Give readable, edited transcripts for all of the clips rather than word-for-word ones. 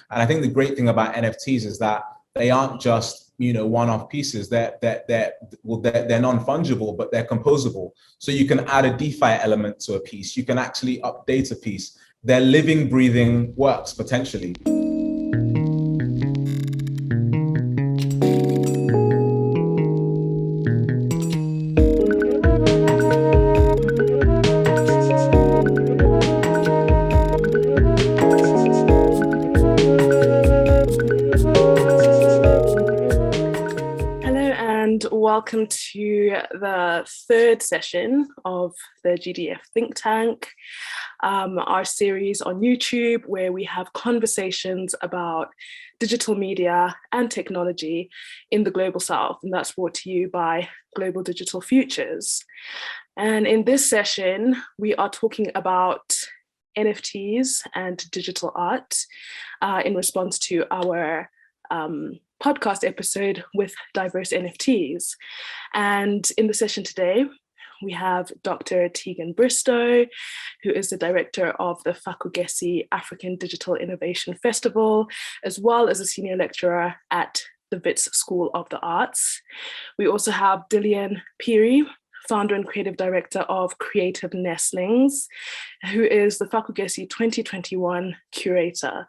And I think the great thing about NFTs is that they aren't just, one-off pieces. They're non-fungible, but they're composable. So you can add a DeFi element to a piece. You can actually update a piece. They're living, breathing works potentially. Welcome to the third session of the GDF Think Tank, our series on YouTube where we have conversations about digital media and technology in the Global South, and that's brought to you by Global Digital Futures. And in this session, we are talking about NFTs and digital art in response to our podcast episode with diverse NFTs. And in the session today, we have Dr. Tegan Bristow, who is the director of the Fak'ugesi African Digital Innovation Festival, as well as a senior lecturer at the Wits School of the Arts. We also have Dillion, Phiri, founder and creative director of Creative Nestlings, who is the Fak'ugesi 2021 Curator.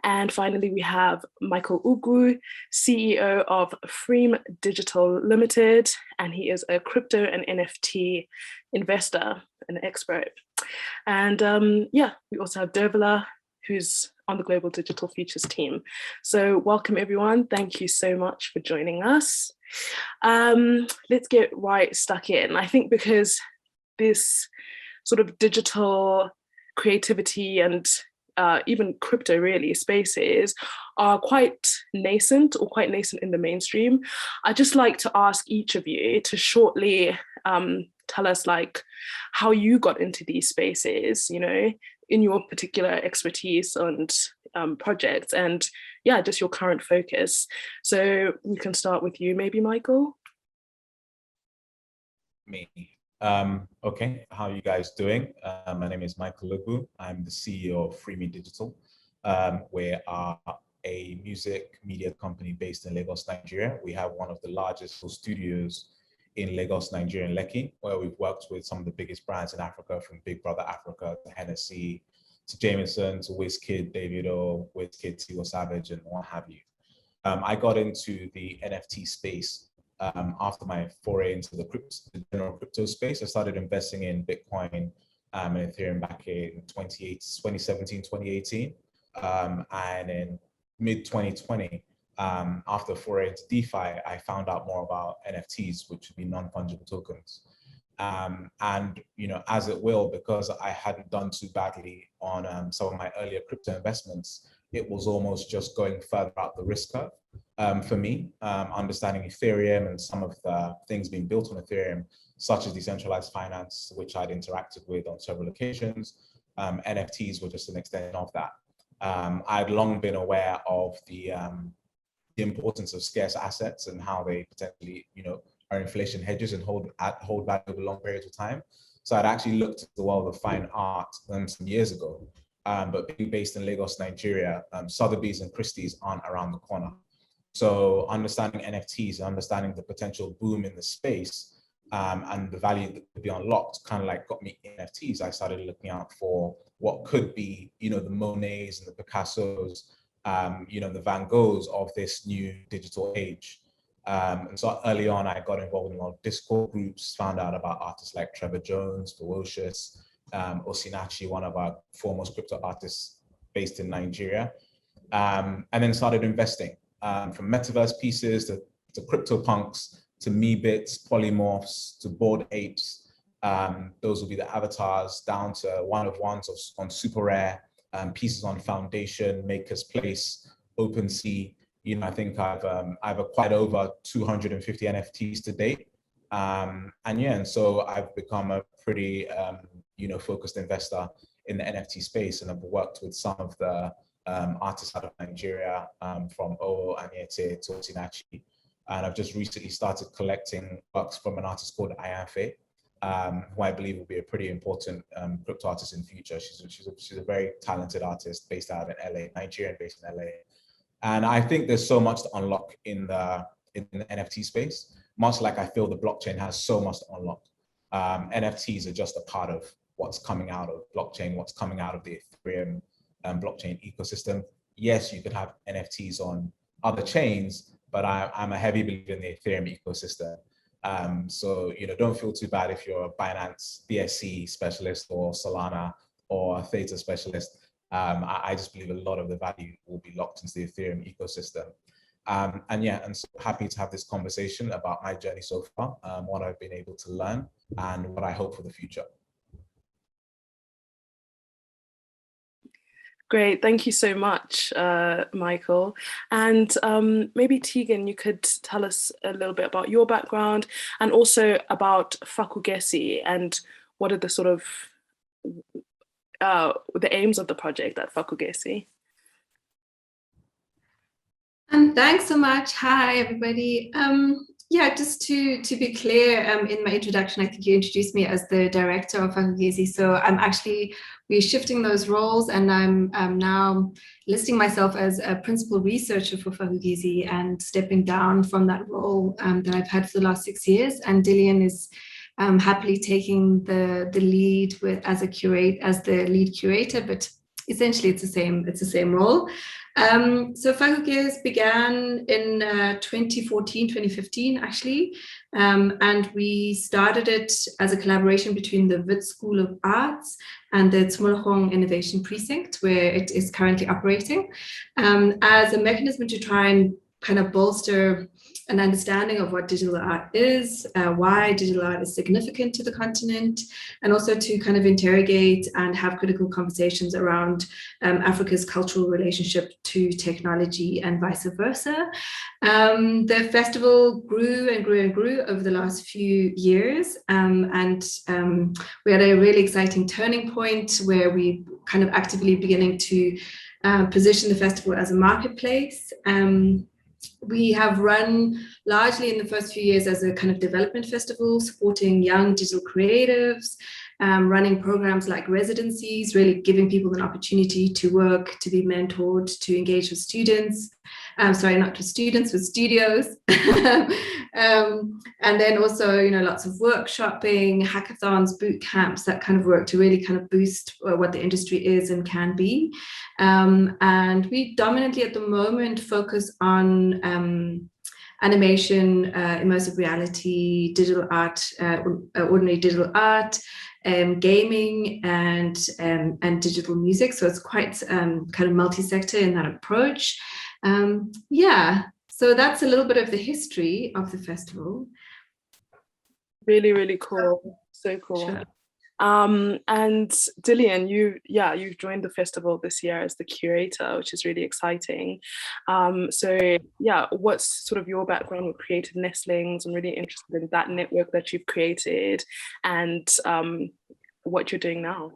And finally, we have Michael Ugwu, CEO of Freeme Digital Ltd, and he is a crypto and NFT investor and expert. And we also have Deirbhile, who's on the Global Digital Futures team. So welcome everyone. Thank you so much for joining us. Let's get right stuck in. I think because this sort of digital creativity and even crypto really spaces are quite nascent in the mainstream. I'd just like to ask each of you to shortly tell us like how you got into these spaces, in your particular expertise and projects, and just your current focus. So we can start with you, maybe Michael. Me. Okay, how are you guys doing? My name is Michael Lubu. I'm the CEO of Freeme Digital. We are a music media company based in Lagos, Nigeria. We have one of the largest studios in Lagos, Nigeria, and Lekki, where we've worked with some of the biggest brands in Africa, from Big Brother Africa to Hennessy, to Jameson, to Wizkid, Davido, Wizkid, Tigo Savage, and what have you. I got into the NFT space after my foray into the general crypto space. I started investing in Bitcoin and Ethereum back in 2017, 2018. And in mid-2020, after foray into DeFi, I found out more about NFTs, which would be non-fungible tokens. And as it will, because I hadn't done too badly on some of my earlier crypto investments, it was almost just going further out the risk curve for me, understanding Ethereum and some of the things being built on Ethereum, such as decentralized finance, which I'd interacted with on several occasions. NFTs were just an extension of that. I'd long been aware of the importance of scarce assets and how they potentially, are inflation hedges and hold value over long periods of time. So I'd actually looked at the world of fine art some years ago, but being based in Lagos, Nigeria, Sotheby's and Christie's aren't around the corner. So understanding NFTs and understanding the potential boom in the space and the value that could be unlocked kind of like got me NFTs. I started looking out for what could be, the Monets and the Picassos, the Van Goghs of this new digital age. And so early on, I got involved in a lot of Discord groups, found out about artists like Trevor Jones, Ferocious, Osinachi, one of our foremost crypto artists based in Nigeria, and then started investing from metaverse pieces to CryptoPunks, to Meebits, Polymorphs, to Bored Apes. Those will be the avatars, down to one-of-ones on Super Rare, pieces on Foundation, Maker's Place, OpenSea. I think I've acquired over 250 NFTs to date. And so I've become a pretty, focused investor in the NFT space, and I've worked with some of the artists out of Nigeria, from Oo Anyete to Osinachi. And I've just recently started collecting works from an artist called Ayanfe, who I believe will be a pretty important crypto artist in the future. She's a very talented artist based out in LA, Nigerian based in LA. And I think there's so much to unlock in the NFT space, much like I feel the blockchain has so much to unlock. NFTs are just a part of what's coming out of blockchain, what's coming out of the Ethereum blockchain ecosystem. Yes, you could have NFTs on other chains, but I'm a heavy believer in the Ethereum ecosystem. So, don't feel too bad if you're a Binance BSC specialist or Solana or a Theta specialist. I just believe a lot of the value will be locked into the Ethereum ecosystem. And so happy to have this conversation about my journey so far, what I've been able to learn and what I hope for the future. Great, thank you so much, Michael. And maybe Tegan, you could tell us a little bit about your background and also about Fak'ugesi and what are the sort of the aims of the project at Fak'ugesi. Thanks so much. Hi, everybody. Yeah, just to be clear, in my introduction, I think you introduced me as the director of Fak'ugesi. So we're shifting those roles, and I'm now listing myself as a principal researcher for Fak'ugesi and stepping down from that role that I've had for the last 6 years. And Dillion is happily taking the lead as the lead curator, but essentially it's the same role. So Fak'ugesi began in 2014, 2015, actually. And we started it as a collaboration between the Wits School of Arts and the Tzmologong Innovation Precinct, where it is currently operating, as a mechanism to try and kind of bolster an understanding of what digital art is, why digital art is significant to the continent, and also to kind of interrogate and have critical conversations around Africa's cultural relationship to technology and vice versa. The festival grew and grew and grew over the last few years, and we had a really exciting turning point where we kind of actively beginning to position the festival as a marketplace. We have run largely in the first few years as a kind of development festival, supporting young digital creatives, running programs like residencies, really giving people an opportunity to work, to be mentored, to engage with students. Sorry, not with students, with studios. And then also, lots of workshopping, hackathons, boot camps, that kind of work to really kind of boost what the industry is and can be. And we dominantly at the moment focus on animation, immersive reality, digital art, ordinary digital art, gaming, and digital music. So it's quite kind of multi-sector in that approach. Yeah, so that's a little bit of the history of the festival. Really, really cool. So cool. Sure. And Dillion, you've joined the festival this year as the curator, which is really exciting. So yeah, what's sort of your background with Creative Nestlings? I'm really interested in that network that you've created and what you're doing now.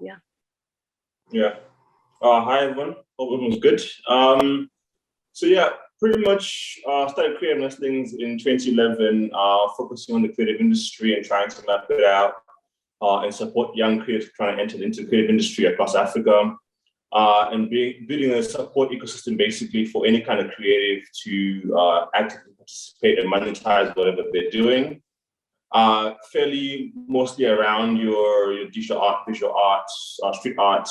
Yeah. Hi everyone. Hope everyone's good. So yeah, pretty much started Creative Nestlings in 2011, focusing on the creative industry and trying to map it out. And support young creators trying to enter into the creative industry across Africa, and building a support ecosystem basically for any kind of creative to actively participate and monetize whatever they're doing. Fairly mostly around your digital art, visual arts, street art,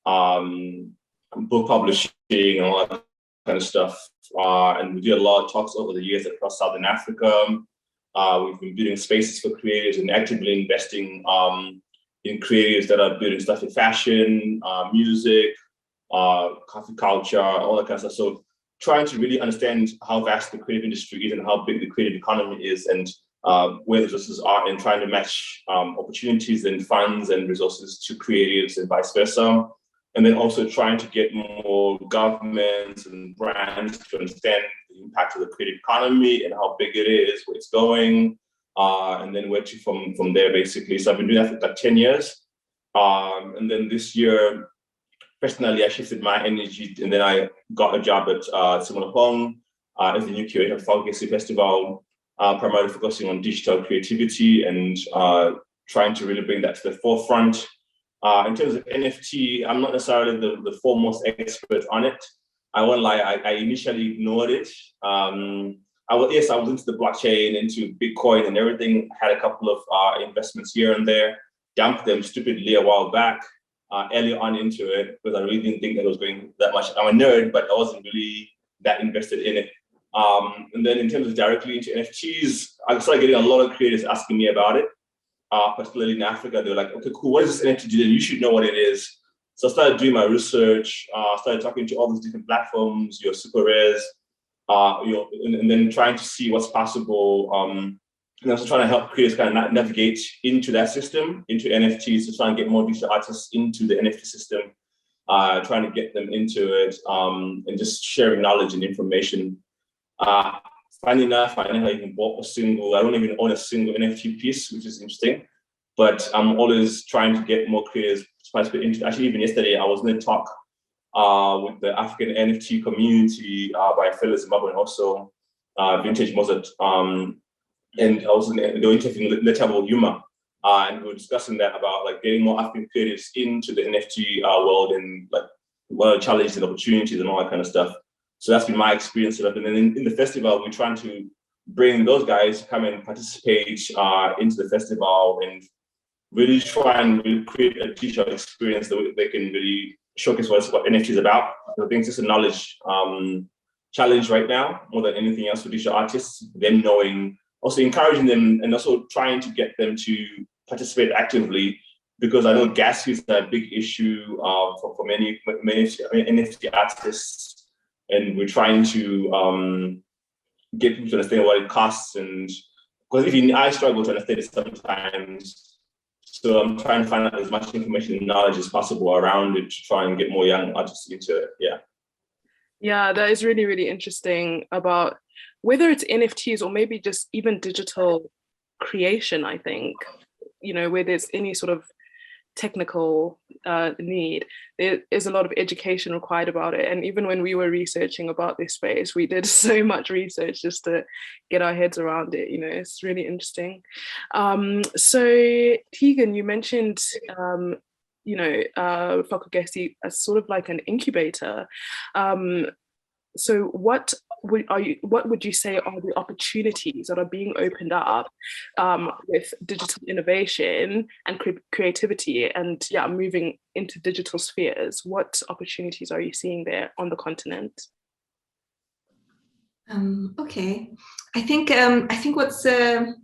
book publishing, and all that kind of stuff. And we do a lot of talks over the years across Southern Africa. We've been building spaces for creators and actively investing in creators that are building stuff in fashion, music, coffee culture, all that kind of stuff. So trying to really understand how vast the creative industry is and how big the creative economy is and where the resources are, and trying to match opportunities and funds and resources to creatives and vice versa. And then also trying to get more governments and brands to understand the impact of the creative economy and how big it is, where it's going, and then where to from there, basically. So I've been doing that for like 10 years. And then this year, personally, I shifted my energy, and then I got a job at Tzmologong as the new curator of Fak'ugesi Festival, primarily focusing on digital creativity and trying to really bring that to the forefront. In terms of NFT, I'm not necessarily the foremost expert on it. I won't lie, I initially ignored it. Yes, I was into the blockchain, into Bitcoin and everything. I had a couple of investments here and there, dumped them stupidly a while back, early on into it, because I really didn't think that it was going that much. I'm a nerd, but I wasn't really that invested in it. And then in terms of directly into NFTs, I started getting a lot of creators asking me about it, particularly in Africa. They were like, okay, cool, what is this NFT? You should know what it is. So I started doing my research, started talking to all these different platforms, your super rares, and then trying to see what's possible. And also trying to help creators kind of navigate into that system, into NFTs, to try and get more digital artists into the NFT system, trying to get them into it, and just sharing knowledge and information. Funny enough, I never even bought I don't even own a single NFT piece, which is interesting. But I'm always trying to get more creators to participate into. Actually, even yesterday, I was in a talk with the African NFT community by a fellow Zimbabwean, also Vintage Mozart. And I was they were interviewing Letabo Yuma, and we were discussing that about like getting more African creatives into the NFT world, and like what are challenges and opportunities and all that kind of stuff. So that's been my experience. And then in the festival, we're trying to bring those guys to come and participate into the festival and really try and really create a digital experience that they can really showcase what NFT is about. I think it's just a knowledge challenge right now, more than anything else for digital artists, them knowing, also encouraging them and also trying to get them to participate actively, because I know gas fees are a big issue for many NFT artists. And we're trying to get people to understand what it costs, and because I struggle to understand it sometimes, so I'm trying to find out as much information and knowledge as possible around it to try and get more young artists into it. Yeah, that is really, really interesting about whether it's NFTs or maybe just even digital creation. I think, where there's any sort of technical need, there is a lot of education required about it. And even when we were researching about this space, we did so much research just to get our heads around it. It's really interesting. So Tegan, you mentioned Fak'ugesi as sort of like an incubator. So what would you say are the opportunities that are being opened up with digital innovation and creativity and moving into digital spheres? What opportunities are you seeing there on the continent? Okay, I think what's the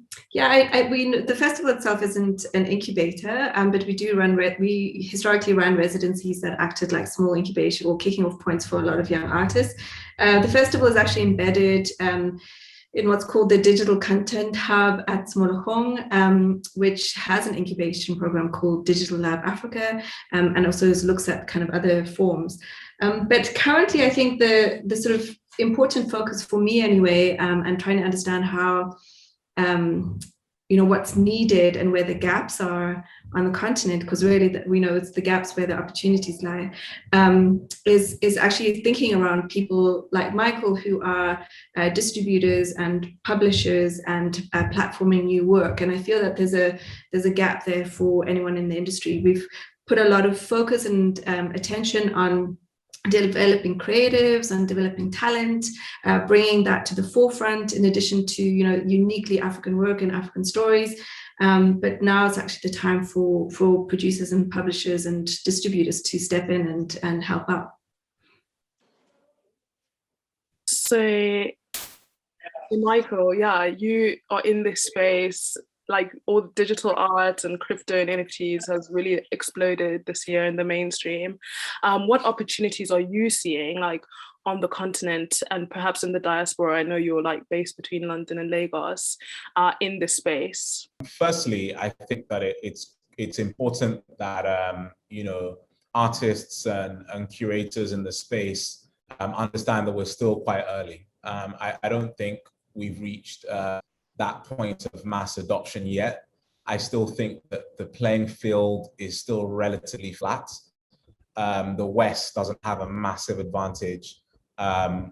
festival itself isn't an incubator, but we do we historically ran residencies that acted like small incubation or kicking off points for a lot of young artists. The festival is actually embedded in what's called the Digital Content Hub at Smologong, which has an incubation program called Digital Lab Africa, and also looks at kind of other forms. But currently, I think the sort of important focus for me anyway, and trying to understand how, what's needed and where the gaps are on the continent, because really we know it's the gaps where the opportunities lie, is actually thinking around people like Michael, who are distributors and publishers and platforming new work. And I feel that there's a gap there for anyone in the industry. We've put a lot of focus and attention on developing creatives and developing talent, bringing that to the forefront, in addition to uniquely African work and African stories. But now it's actually the time for producers and publishers and distributors to step in and help out. So, Michael, you are in this space. Like all digital art and crypto and NFTs has really exploded this year in the mainstream. What opportunities are you seeing like on the continent and perhaps in the diaspora? I know you're like based between London and Lagos in this space. Firstly, I think that it's important that artists and curators in the space understand that we're still quite early. I don't think we've reached that point of mass adoption yet. I still think that the playing field is still relatively flat. The West doesn't have a massive advantage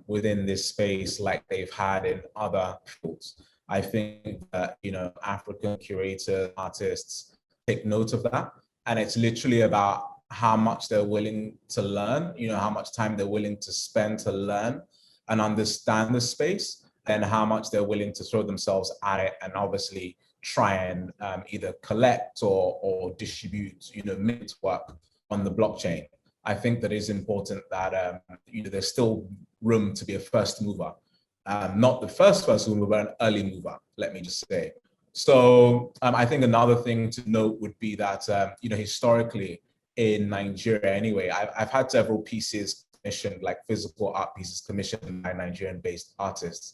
within this space like they've had in other fields. I think that African curators, artists take note of that. And it's literally about how much they're willing to learn, how much time they're willing to spend to learn and understand the space, and how much they're willing to throw themselves at it and obviously try and either collect or distribute, mint work on the blockchain. I think that it's important that there's still room to be a first mover. Not the first mover, but an early mover, let me just say. So I think another thing to note would be that, historically in Nigeria anyway, I've had several pieces commissioned, like physical art pieces commissioned by Nigerian-based artists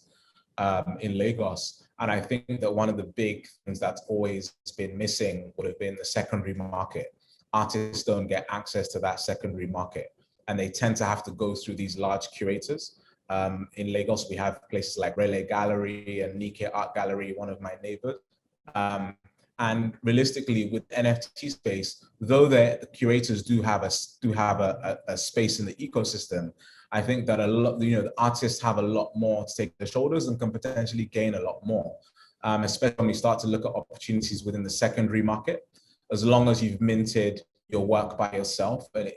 in Lagos. And I think that one of the big things that's always been missing would have been the secondary market. Artists don't get access to that secondary market, and they tend to have to go through these large curators. In Lagos, we have places like Relay Gallery and Nike Art Gallery, one of my neighbors. And realistically, with NFT space, though the curators do have a space in the ecosystem, I think that a lot, the artists have a lot more to take their shoulders and can potentially gain a lot more, especially when we start to look at opportunities within the secondary market. As long as you've minted your work by yourself, and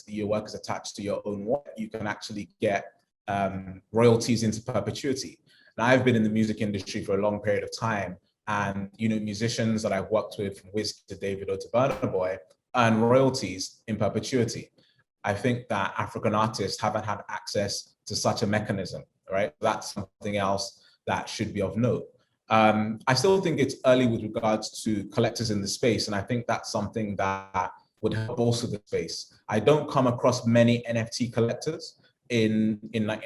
your work is attached to your own work, you can actually get royalties into perpetuity. Now, I've been in the music industry for a long period of time, and musicians that I've worked with, from Wits to David to Bhranain, earn royalties in perpetuity. I think that African artists haven't had access to such a mechanism, right? That's something else that should be of note. I still think it's early with regards to collectors in the space, and I think that's something that would help bolster the space. I don't come across many NFT collectors in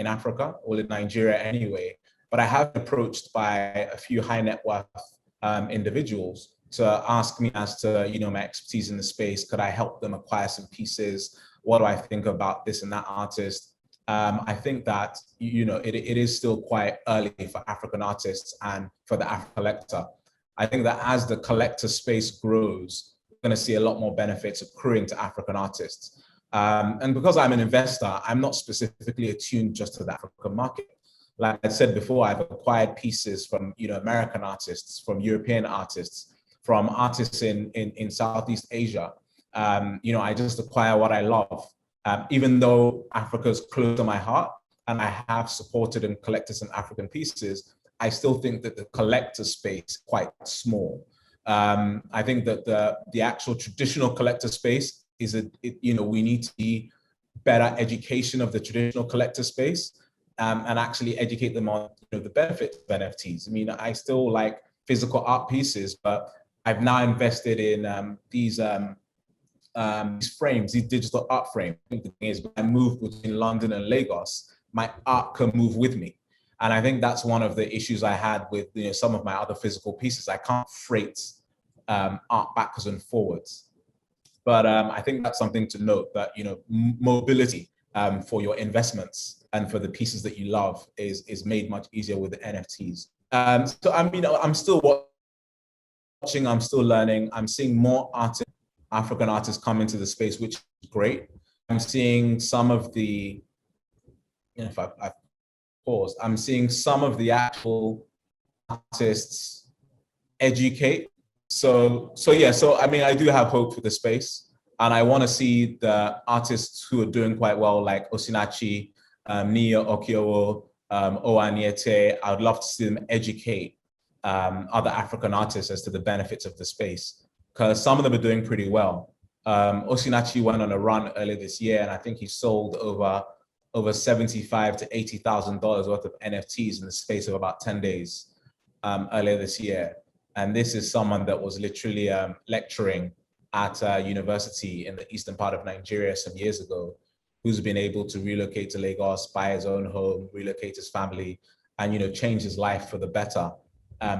Africa, or in Nigeria anyway, but I have been approached by a few high net worth individuals to ask me as to my expertise in the space. Could I help them acquire some pieces? What do I think about this and that artist? I think that it is still quite early for African artists and for the African collector. I think that as the collector space grows, we're going to see a lot more benefits accruing to African artists. And because I'm an investor, I'm not specifically attuned just to the African market. Like I said before, I've acquired pieces from American artists, from European artists, from artists in Southeast Asia. I just acquire what I love. Even though Africa is close to my heart and I have supported and collected some African pieces, I still think that the collector space is quite small. I think that the actual traditional collector space is we need to be better education of the traditional collector space, and actually educate them on the benefits of NFTs. I mean, I still like physical art pieces, but I've now invested in these frames, these digital art frames. I think the thing is, when I move between London and Lagos, my art can move with me. And I think that's one of the issues I had with some of my other physical pieces. I can't freight art backwards and forwards. But I think that's something to note, that mobility for your investments and for the pieces that you love is made much easier with the NFTs. So I mean, I'm still watching, I'm still learning. I'm seeing more African artists come into the space, which is great. I'm seeing some of the, if I pause, I'm seeing some of the actual artists educate. So I mean, I do have hope for the space, and I want to see the artists who are doing quite well, like Osinachi, Nia Okiowo, Oaniete. I would love to see them educate other African artists as to the benefits of the space, because some of them are doing pretty well. Osinachi went on a run earlier this year, and I think he sold over $75,000 to $80,000 worth of NFTs in the space of about 10 days earlier this year. And this is someone that was literally lecturing at a university in the eastern part of Nigeria some years ago, who's been able to relocate to Lagos, buy his own home, relocate his family, and change his life for the better,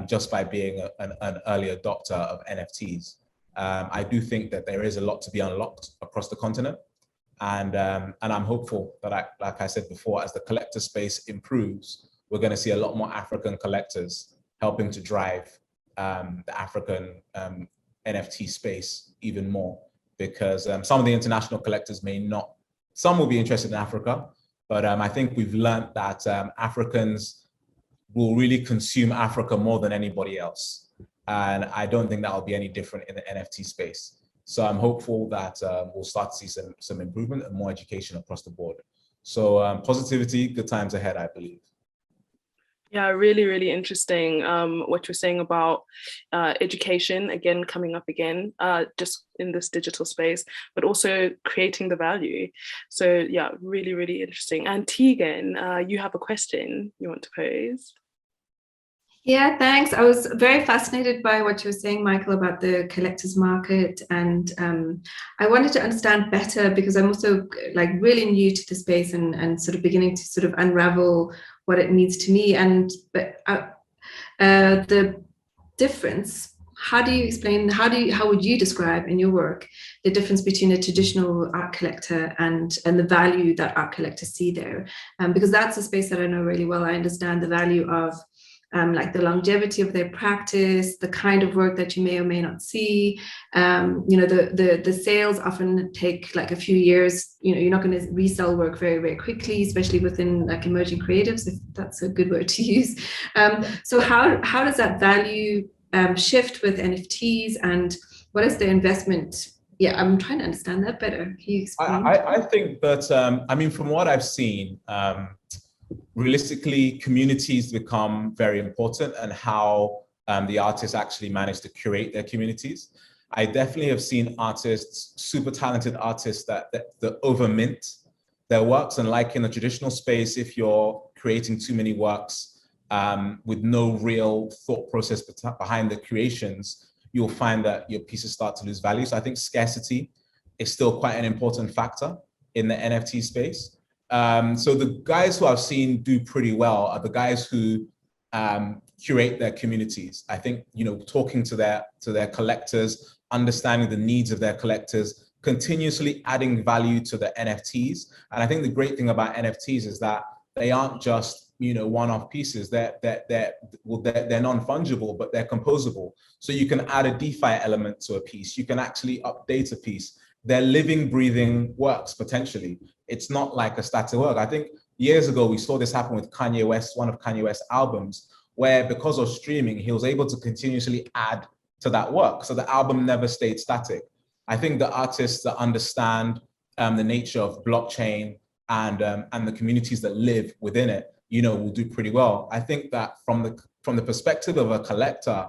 just by being an early adopter of NFTs. I do think that there is a lot to be unlocked across the continent, and I'm hopeful that, like I said before, as the collector space improves, we're going to see a lot more African collectors helping to drive the African NFT space even more, because some of the international collectors may not, some will be interested in Africa, but I think we've learned that Africans will really consume Africa more than anybody else. And I don't think that will be any different in the NFT space. So I'm hopeful that we'll start to see some improvement and more education across the board. So positivity, good times ahead, I believe. Yeah, really, really interesting what you're saying about education, again, coming up again, just in this digital space, but also creating the value. So yeah, really, really interesting. And Tegan, you have a question you want to pose? Yeah, thanks. I was very fascinated by what you were saying, Michael, about the collectors market. And I wanted to understand better because I'm also like really new to the space and sort of beginning to sort of unravel what it means to me. But the difference, how do you explain, how would you describe in your work the difference between a traditional art collector and the value that art collectors see there? Because that's a space that I know really well. I understand the value of like the longevity of their practice, the kind of work that you may or may not see. The sales often take like a few years. You're not going to resell work very, very quickly, especially within like emerging creatives, if that's a good word to use. So how does that value shift with NFTs, and what is the investment? Yeah, I'm trying to understand that better. Can you explain? I think that, I mean, from what I've seen, realistically, communities become very important and how the artists actually manage to curate their communities. I definitely have seen artists, super talented artists that over-mint their works. And like in the traditional space, if you're creating too many works with no real thought process behind the creations, you'll find that your pieces start to lose value. So I think scarcity is still quite an important factor in the NFT space. So the guys who I've seen do pretty well are the guys who curate their communities. I think, talking to their collectors, understanding the needs of their collectors, continuously adding value to the NFTs. And I think the great thing about NFTs is that they aren't just, one-off pieces. They're non-fungible, but they're composable. So you can add a DeFi element to a piece. You can actually update a piece. They're living, breathing works, potentially. It's not like a static work. I think years ago, we saw this happen with Kanye West, one of Kanye West's albums, where because of streaming, he was able to continuously add to that work. So the album never stayed static. I think the artists that understand the nature of blockchain and the communities that live within it, will do pretty well. I think that from the perspective of a collector,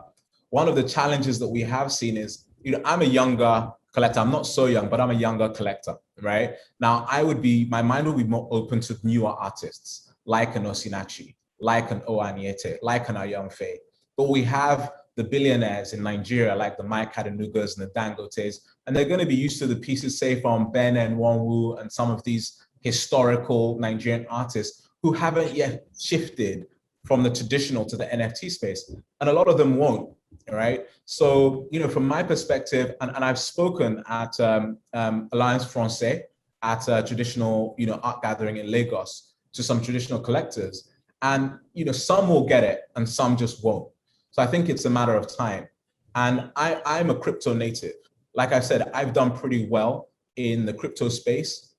one of the challenges that we have seen is, I'm a younger collector. I'm not so young, but I'm a younger collector, right? Now, my mind would be more open to newer artists, like an Osinachi, like an Oaniete, like an Ayamfe. But we have the billionaires in Nigeria, like the Mike Adenugas and the Dangotes, and they're going to be used to the pieces, say, from Bhranain, Wonwu, and some of these historical Nigerian artists who haven't yet shifted from the traditional to the NFT space. And a lot of them won't. Right. So, from my perspective, and I've spoken at Alliance Française at a traditional, art gathering in Lagos to some traditional collectors, and, some will get it and some just won't. So I think it's a matter of time. And I'm a crypto native. Like I said, I've done pretty well in the crypto space.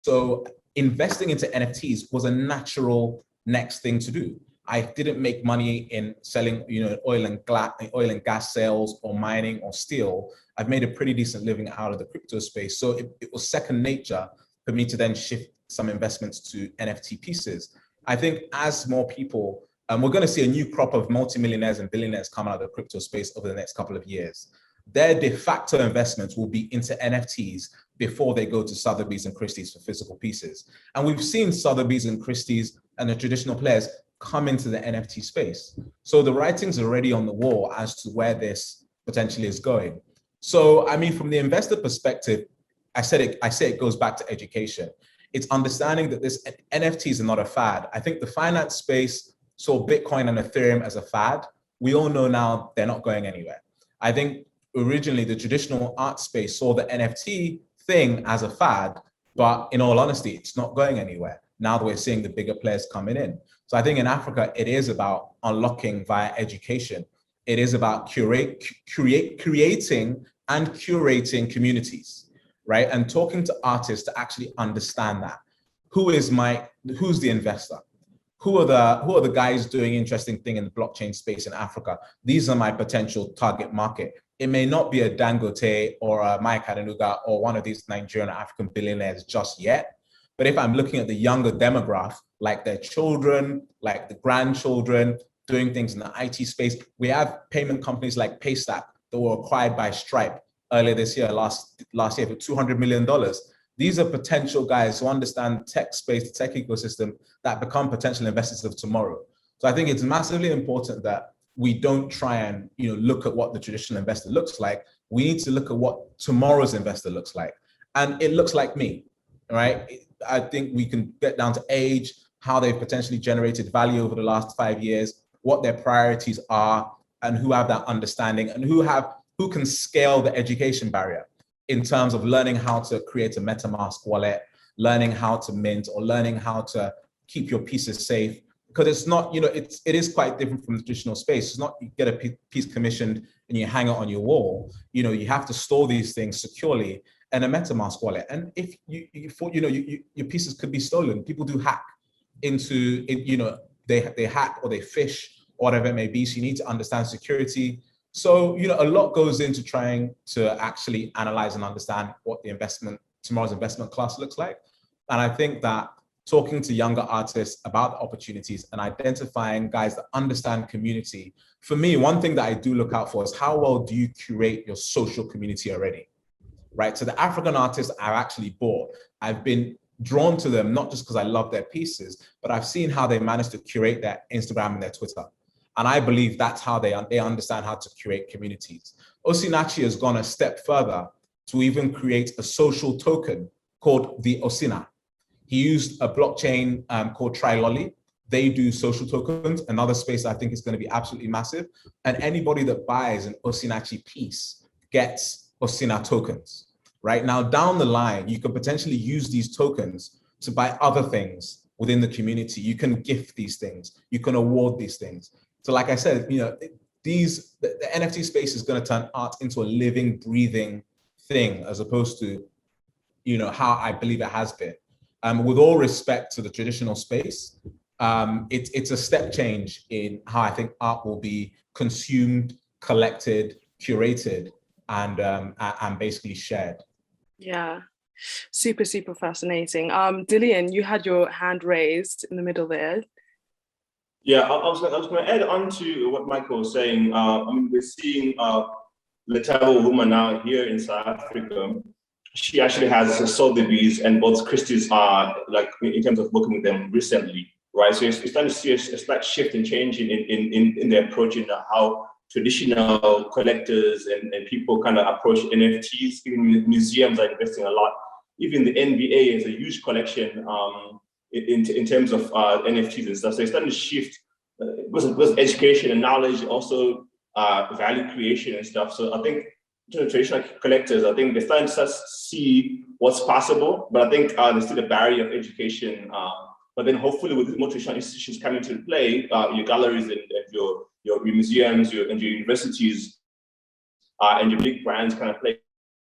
So investing into NFTs was a natural next thing to do. I didn't make money in selling, oil and gas sales or mining or steel. I've made a pretty decent living out of the crypto space. So it was second nature for me to then shift some investments to NFT pieces. I think as more people, we're going to see a new crop of multimillionaires and billionaires come out of the crypto space over the next couple of years. Their de facto investments will be into NFTs before they go to Sotheby's and Christie's for physical pieces. And we've seen Sotheby's and Christie's and the traditional players come into the NFT space. So the writing's already on the wall as to where this potentially is going. So, I mean, from the investor perspective, I say it goes back to education. It's understanding that this NFTs are not a fad. I think the finance space saw Bitcoin and Ethereum as a fad. We all know now they're not going anywhere. I think originally the traditional art space saw the NFT thing as a fad, but in all honesty, it's not going anywhere. Now that we're seeing the bigger players coming in. So I think in Africa, it is about unlocking via education. It is about creating and curating communities, right? And talking to artists to actually understand that. Who's the investor? who are the guys doing interesting thing in the blockchain space in Africa? These are my potential target market. It may not be a Dangote or a Mike Adenuga or one of these Nigerian or African billionaires just yet. But if I'm looking at the younger demographic, like their children, like the grandchildren, doing things in the IT space, we have payment companies like Paystack that were acquired by Stripe earlier this year, last year for $200 million. These are potential guys who understand tech space, the tech ecosystem, that become potential investors of tomorrow. So I think it's massively important that we don't try and look at what the traditional investor looks like. We need to look at what tomorrow's investor looks like. And it looks like me, right? I think we can get down to age, how they've potentially generated value over the last 5 years, what their priorities are, and who have that understanding, and who can scale the education barrier in terms of learning how to create a MetaMask wallet, learning how to mint, or learning how to keep your pieces safe. Because it's not, it is quite different from the traditional space. It's not you get a piece commissioned and you hang it on your wall. You have to store these things securely in a MetaMask wallet. And if your pieces could be stolen, people do hack into it, they hack or they phish, or whatever it may be. So you need to understand security. So, a lot goes into trying to actually analyze and understand what tomorrow's investment class looks like. And I think that talking to younger artists about the opportunities and identifying guys that understand community, for me, one thing that I do look out for is how well do you curate your social community already, right? So the African artists I've actually bought, I've been drawn to them, not just because I love their pieces, but I've seen how they managed to curate their Instagram and their Twitter. And I believe that's how they understand how to curate communities. Osinachi has gone a step further to even create a social token called the Osina. He used a blockchain called Trilolly. They do social tokens, another space I think is going to be absolutely massive. And anybody that buys an Osinachi piece gets Osina tokens. Right now, down the line, you could potentially use these tokens to buy other things within the community. You can gift these things. You can award these things. So like I said, the NFT space is going to turn art into a living, breathing thing, as opposed to, how I believe it has been. With all respect to the traditional space, it's a step change in how I think art will be consumed, collected, curated, and basically shared. Yeah, super, super fascinating. Dillion, you had your hand raised in the middle there. Yeah, I was going to add on to what Michael was saying. We're seeing Letabo woman now here in South Africa. She actually has Sotheby's and both Christie's are in terms of working with them recently, right? So you're starting to see a slight shift and change in their approach in how traditional collectors and people kind of approach NFTs. Even museums are investing a lot. Even the NBA has a huge collection in terms of NFTs and stuff. So it's starting to shift with education and knowledge, also value creation and stuff. So I think traditional collectors, I think they're starting to see what's possible, but I think there's still a barrier of education. But then hopefully with more traditional institutions coming to play, your galleries and your museums and your universities and your big brands kind of play,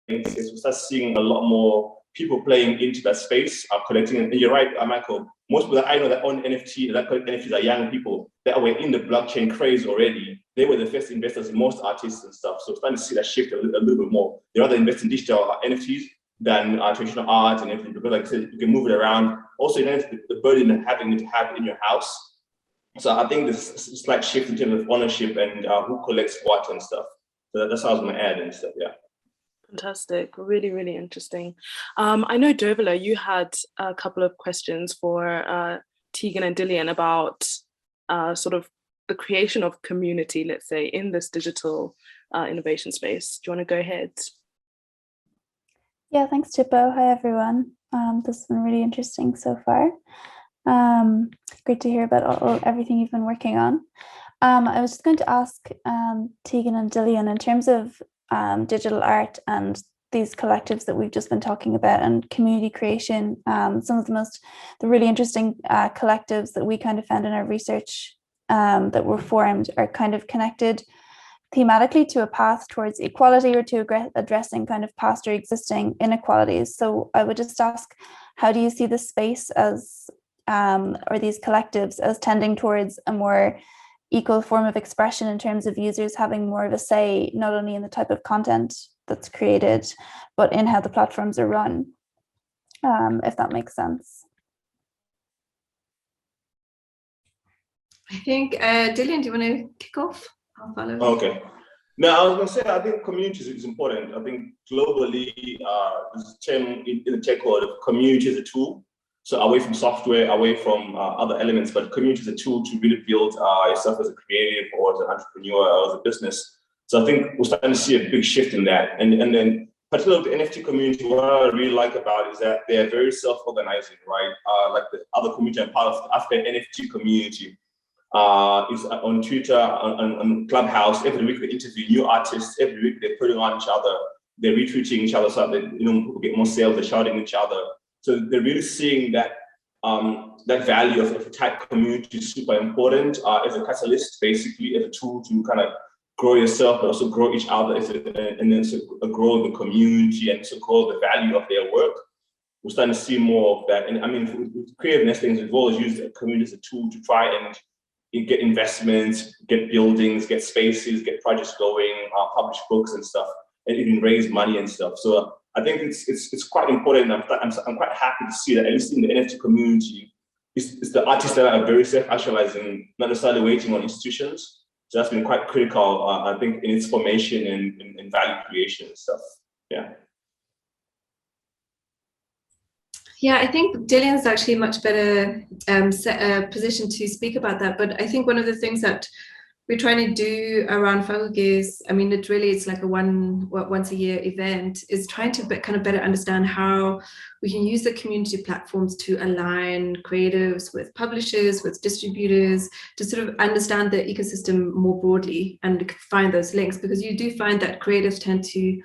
we start seeing a lot more people playing into that space, collecting. And you're right, Michael, most people that I know that own NFTs are young people that were in the blockchain craze already. They were the first investors in most artists and stuff. So starting to see that shift a little bit more. They rather invest in digital NFTs than traditional art and everything, because like I said, you can move it around. Also, you don't have the burden of having it to have in your house. So I think there's a slight shift in terms of ownership and who collects what and stuff. So that's how I was going to add and stuff, yeah. Fantastic, really, really interesting. I know, Deirbhile, you had a couple of questions for Tegan and Dillion about sort of the creation of community, let's say, in this digital innovation space. Do you want to go ahead? Yeah, thanks, Chipo. Hi, everyone. This has been really interesting so far. Great to hear about everything you've been working on. I was just going to ask Tegan and Dillion, in terms of digital art and these collectives that we've just been talking about and community creation, some of the really interesting collectives that we kind of found in our research that were formed are kind of connected thematically to a path towards equality or to addressing kind of past or existing inequalities. So I would just ask, how do you see the space as or these collectives as tending towards a more equal form of expression in terms of users having more of a say, not only in the type of content that's created, but in how the platforms are run, if that makes sense. I think, Dillion, do you want to kick off? I'll follow. Okay. Now, I was going to say, I think communities is important. I think globally, there's a term in the tech world of community as a tool. So away from software, away from other elements, but community is a tool to really build yourself as a creative or as an entrepreneur or as a business. So I think we're starting to see a big shift in that. And then particularly the NFT community, what I really like about it is that they're very self-organizing, right? Like the other community I'm part of, the African NFT community, is on Twitter, on Clubhouse. Every week they interview new artists. Every week they're putting on each other. They're retweeting each other so that people get more sales. They're shouting at each other. So they're really seeing that that value of a tight community is super important as a catalyst, basically, as a tool to kind of grow yourself, but also grow each other, and then grow the community and so grow the value of their work. We're starting to see more of that. And I mean, with creative Nestlings, we've always used the community as a tool to try and get investments, get buildings, get spaces, get projects going, publish books and stuff, and even raise money and stuff. So I think it's quite important. I'm quite happy to see that at least in the NFT community, it's the artists that are very self-actualizing, not necessarily waiting on institutions. So that's been quite critical, I think, in its formation and value creation and stuff. Yeah. Yeah, I think Dillion's actually much better positioned to speak about that. But I think one of the things that we're trying to do around Fak'ugesi, I mean, it's like a once a year event, is trying to kind of better understand how we can use the community platforms to align creatives with publishers, with distributors, to sort of understand the ecosystem more broadly and find those links, because you do find that creatives tend to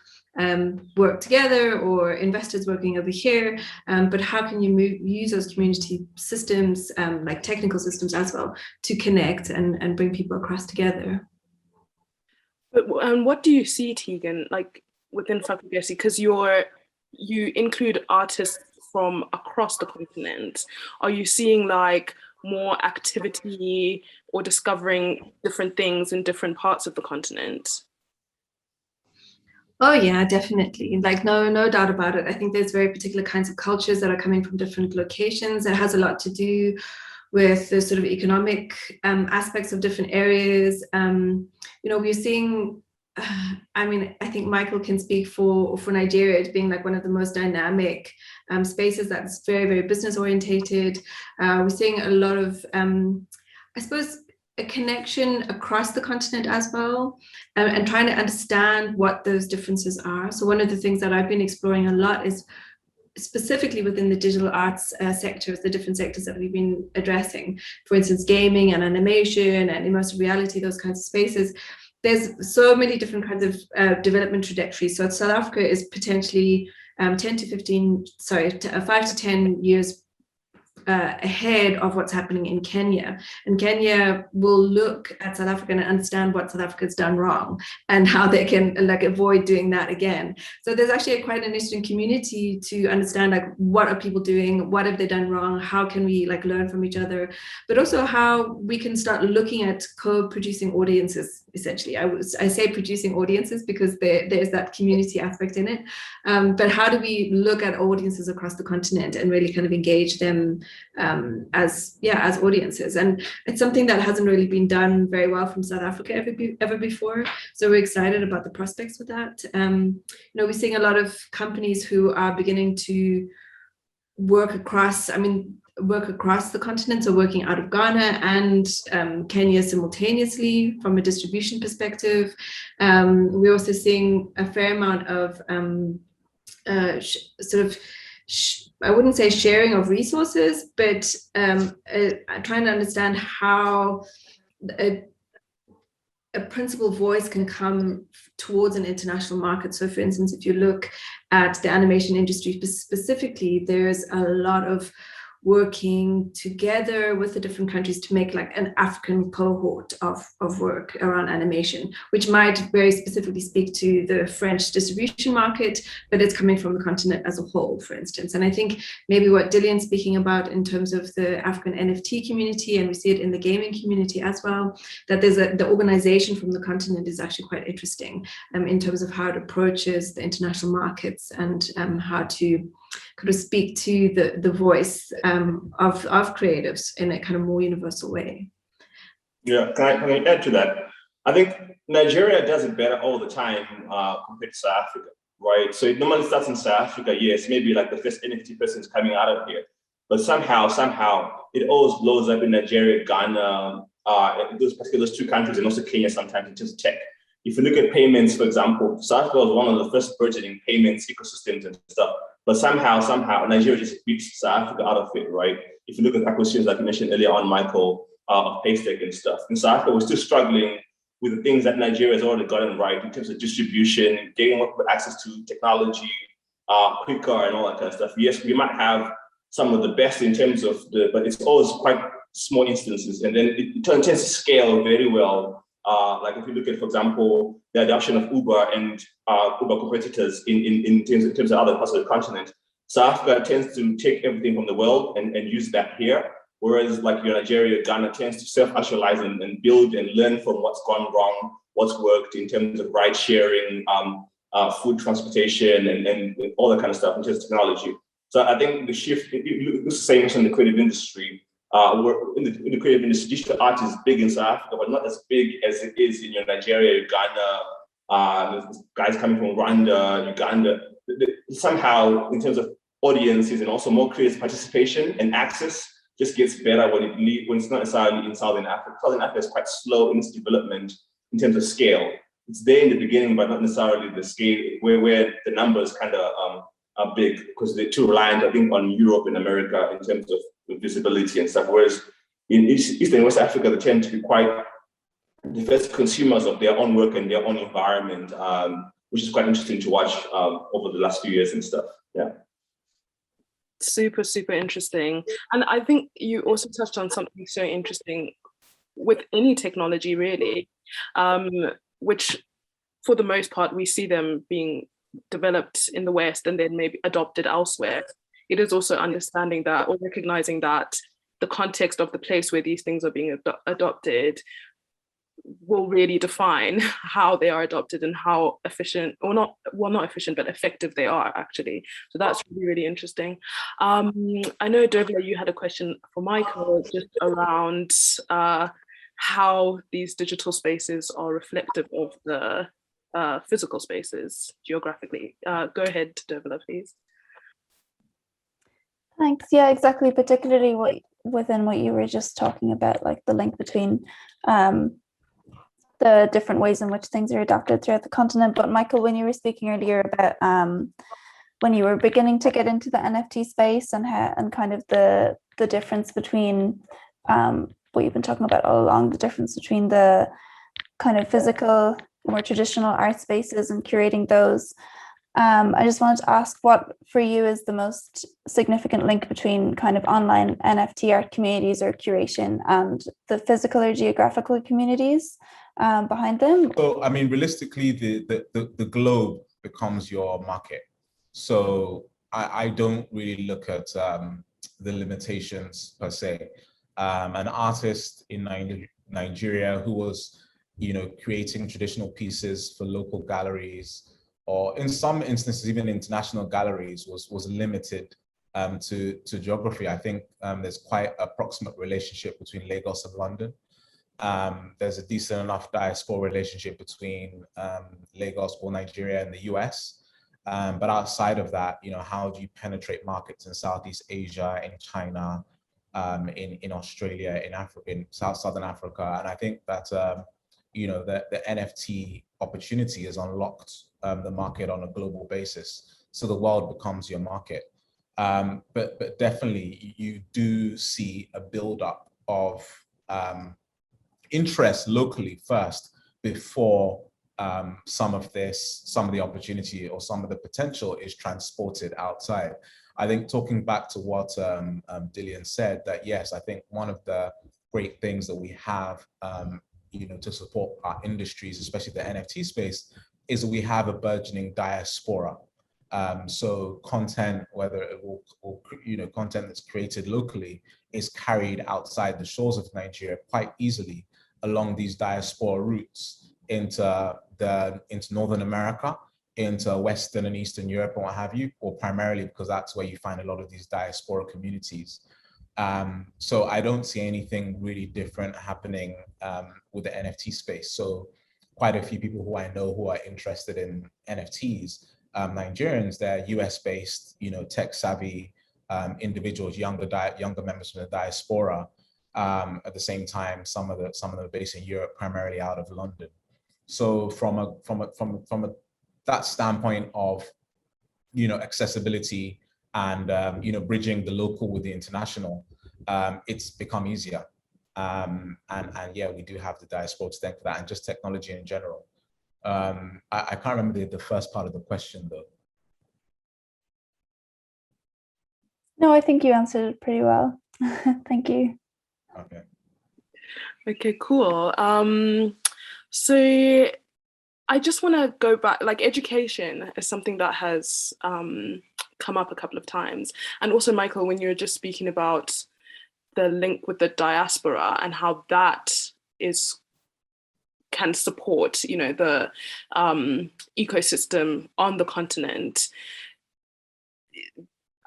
work together, or investors working over here, but how can you use those community systems, like technical systems as well, to connect and bring people across together? But what do you see, Tegan, like within Fak'ugesi, because you include artists from across the continent? Are you seeing like more activity or discovering different things in different parts of the continent? Oh yeah, definitely. Like no doubt about it. I think there's very particular kinds of cultures that are coming from different locations. It has a lot to do with the sort of economic aspects of different areas. We're seeing, I mean, I think Michael can speak for Nigeria as being like one of the most dynamic spaces that's very, very business orientated. We're seeing a lot of, I suppose, a connection across the continent as well, and trying to understand what those differences are. So one of the things that I've been exploring a lot is specifically within the digital arts sectors, the different sectors that we've been addressing, for instance, gaming and animation and immersive reality, those kinds of spaces. There's so many different kinds of development trajectories. So South Africa is potentially 5 to 10 years ahead of what's happening in Kenya. And Kenya will look at South Africa and understand what South Africa's done wrong and how they can like avoid doing that again. So there's actually quite an interesting community to understand like what are people doing, what have they done wrong, how can we like learn from each other, but also how we can start looking at co-producing audiences. Essentially, I say producing audiences because there's that community aspect in it. But how do we look at audiences across the continent and really kind of engage them as audiences? And it's something that hasn't really been done very well from South Africa ever before. So we're excited about the prospects with that. We're seeing a lot of companies who are beginning to work across the continent, so working out of Ghana and Kenya simultaneously from a distribution perspective. We're also seeing a fair amount of I wouldn't say sharing of resources, but trying to understand how a principal voice can come towards an international market. So for instance, if you look at the animation industry specifically, there's a lot of working together with the different countries to make like an African cohort of work around animation, which might very specifically speak to the French distribution market, but it's coming from the continent as a whole, for instance. And I think maybe what Dillion's speaking about in terms of the African NFT community, and we see it in the gaming community as well, that the organization from the continent is actually quite interesting in terms of how it approaches the international markets and how to kind of speak to the voice of creatives in a kind of more universal way. Yeah, can I add to that? I think Nigeria does it better all the time compared to South Africa, right? So it normally starts in South Africa, yes, maybe like the first NFT person is coming out of here, but somehow it always blows up in Nigeria, Ghana, those two countries, and also Kenya sometimes in terms of tech. If you look at payments, for example, South Africa was one of the first burgeoning payments ecosystems and stuff. But somehow, Nigeria just beats South Africa out of it, right? If you look at acquisitions like you mentioned earlier on, Michael, of Paystack and stuff. In South Africa, we're still struggling with the things that Nigeria has already gotten right in terms of distribution, getting access to technology quicker and all that kind of stuff. Yes, we might have some of the best in terms of but it's always quite small instances. And then it tends to scale very well. Like if you look at, for example, the adoption of Uber and Uber competitors in terms of other parts of the continent, South Africa tends to take everything from the world and use that here. Whereas like your Nigeria, Ghana tends to self-actualize and build and learn from what's gone wrong, what's worked in terms of ride sharing, food transportation, and all that kind of stuff in terms of technology. So I think the shift, it's the same as in the creative industry. In the creative industry, digital art is big in South Africa, but not as big as it is in your Nigeria, Ghana, guys coming from Rwanda, Uganda. Somehow, in terms of audiences and also more creative participation and access, just gets better when it's not necessarily in Southern Africa. Southern Africa is quite slow in its development in terms of scale. It's there in the beginning, but not necessarily the scale where the numbers kind of are big, because they're too reliant, I think, on Europe and America in terms of visibility and stuff. Whereas in East and West Africa, they tend to be quite the first consumers of their own work and their own environment, which is quite interesting to watch over the last few years and stuff. Yeah. Super, super interesting. And I think you also touched on something so interesting with any technology, really, which for the most part, we see them being developed in the West and then maybe adopted elsewhere. It is also understanding that, or recognizing that the context of the place where these things are being adopted will really define how they are adopted and how efficient, or not efficient, but effective they are, actually. So that's really, really interesting. I know, Deirbhile, you had a question for Michael just around how these digital spaces are reflective of the physical spaces geographically. Go ahead, Deirbhile, please. Thanks. Yeah, exactly. Particularly within what you were just talking about, like the link between the different ways in which things are adopted throughout the continent. But Michael, when you were speaking earlier about when you were beginning to get into the NFT space and kind of the difference between what you've been talking about all along, the difference between the kind of physical, more traditional art spaces and curating those. I just wanted to ask what for you is the most significant link between kind of online NFT art communities or curation and the physical or geographical communities behind them? So, I mean, realistically, the globe becomes your market. So I don't really look at the limitations per se. An artist in Nigeria who was, creating traditional pieces for local galleries, or in some instances, even international galleries, was limited to geography. I think there's quite a proximate relationship between Lagos and London. There's a decent enough diaspora relationship between Lagos or Nigeria and the US. But outside of that, how do you penetrate markets in Southeast Asia, in China, in Australia, in Africa, in Southern Africa? And I think that, the NFT opportunity has unlocked the market on a global basis. So the world becomes your market. But definitely you do see a buildup of interest locally first before some of the opportunity or some of the potential is transported outside. I think talking back to what Dillion said, that yes, I think one of the great things that we have, to support our industries, especially the NFT space, is that we have a burgeoning diaspora. So content, whether it will, content that's created locally, is carried outside the shores of Nigeria quite easily along these diaspora routes into Northern America, into Western and Eastern Europe and what have you, or primarily because that's where you find a lot of these diaspora communities. So I don't see anything really different happening with the NFT space. So quite a few people who I know who are interested in NFTs, Nigerians, they're US-based, tech-savvy individuals, younger members from the diaspora. At the same time, some of them are based in Europe, primarily out of London. So from that standpoint of accessibility and bridging the local with the international, it's become easier. And yeah, we do have the diaspora to thank for that, and just technology in general. I can't remember the first part of the question though. No, I think you answered it pretty well. Thank you. Okay, cool. So I just want to go back, like education is something that has come up a couple of times. And also, Michael, when you were just speaking about the link with the diaspora and how that can support, the ecosystem on the continent.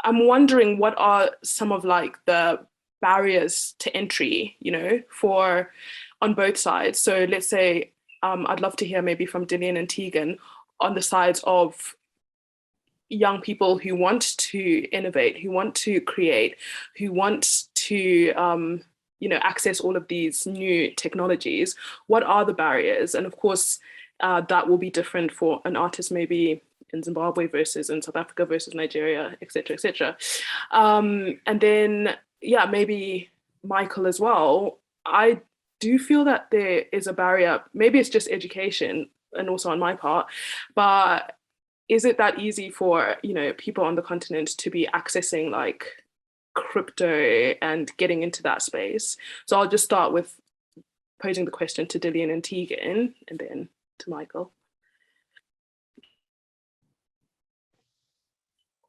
I'm wondering what are some of like the barriers to entry, for on both sides. So let's say, I'd love to hear maybe from Dillion and Tegan on the sides of young people who want to innovate, who want to create, who want to, access all of these new technologies. What are the barriers? And of course, that will be different for an artist maybe in Zimbabwe versus in South Africa versus Nigeria, et cetera, et cetera. And then, yeah, maybe Michael as well. I do feel that there is a barrier. Maybe it's just education and also on my part, but is it that easy for, people on the continent to be accessing like crypto and getting into that space? So I'll just start with posing the question to Dillion and Tegan and then to Michael.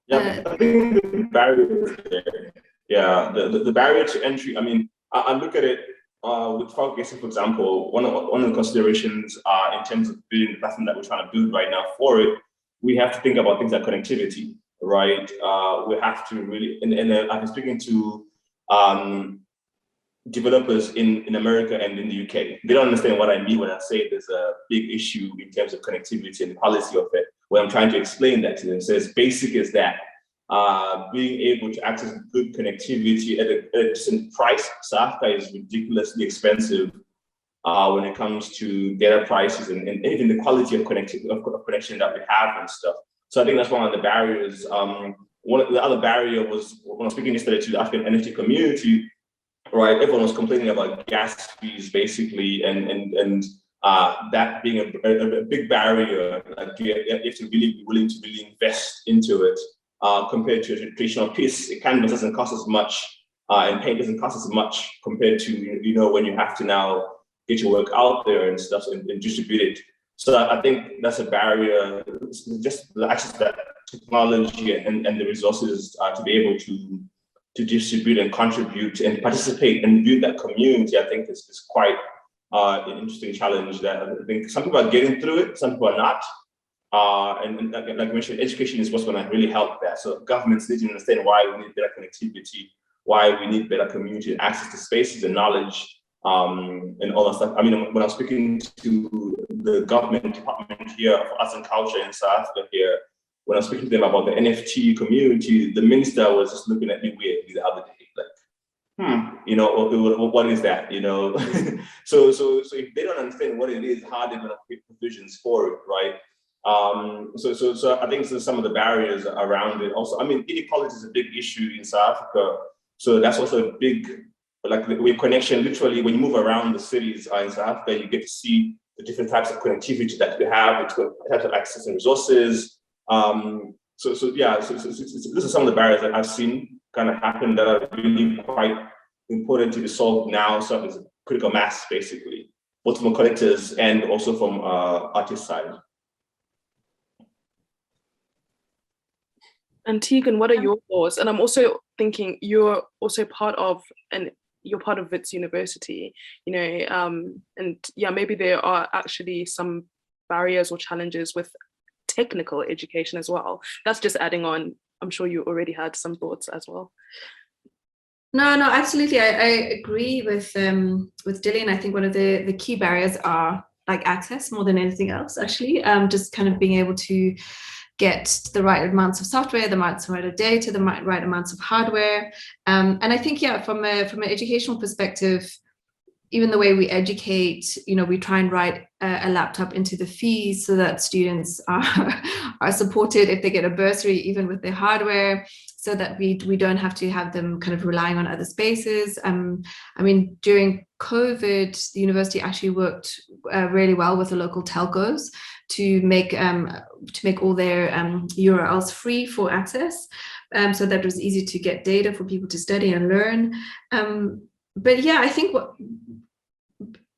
Yeah, I think the barrier there. Yeah, the barrier to entry. I mean, I look at it with Fak'ugesi, for example. One of the considerations in terms of building the platform that we're trying to build right now for it, we have to think about things like connectivity, right? We have to really, and I've been speaking to developers in America and in the UK. They don't understand what I mean when I say there's a big issue in terms of connectivity and the policy of it. When I'm trying to explain that to them, so as basic as that, being able to access good connectivity at a decent price. South Africa is ridiculously expensive when it comes to data prices and even the quality of connection that we have and stuff. So I think that's one of the barriers. The other barrier was when I was speaking yesterday to the African NFT community, right? Everyone was complaining about gas fees basically, and that being a big barrier. Like you have to really be willing to really invest into it. Compared to a traditional piece, it canvas doesn't cost as much, and paint doesn't cost as much compared to when you have to now get your work out there and stuff and distribute it. So I think that's a barrier, just the access to that technology and the resources to be able to distribute and contribute and participate and build that community. I think is quite an interesting challenge that I think some people are getting through it, some people are not. And like I mentioned, education is what's going to really help that. So governments need to understand why we need better connectivity, why we need better community access to spaces and knowledge, and all that stuff. I mean, when I was speaking to the government department here for arts and culture in South Africa here, when I was speaking to them about the NFT community, the minister was just looking at me weirdly the other day, like, what is that? So if they don't understand what it is, how they're going to create provisions for it, right? So I think some of the barriers around it. Also, I mean, inequality is a big issue in South Africa. So that's also a big, like the connection, literally when you move around the cities in South Africa, you get to see the different types of connectivity that we have, the types of access and resources. So this is some of the barriers that I've seen kind of happen that are really quite important to be solved now. So it's critical mass, basically, both from collectors and also from artist side. And Tegan, what are your thoughts? And I'm also thinking you're also part of Wits University, you know, and yeah, maybe there are actually some barriers or challenges with technical education as well. That's just adding on. I'm sure you already had some thoughts as well. No, absolutely. I agree with Dillion. I think one of the key barriers are like access more than anything else, actually. Just kind of being able to get the right amounts of software, the right amount of data, the right amounts of hardware. And I think, yeah, from an educational perspective, even the way we educate, you know, we try and write a laptop into the fees so that students are supported if they get a bursary, even with their hardware, so that we don't have to have them kind of relying on other spaces. I mean, during COVID, the university actually worked really well with the local telcos to make all their URLs free for access, so that it was easy to get data for people to study and learn. But yeah, I think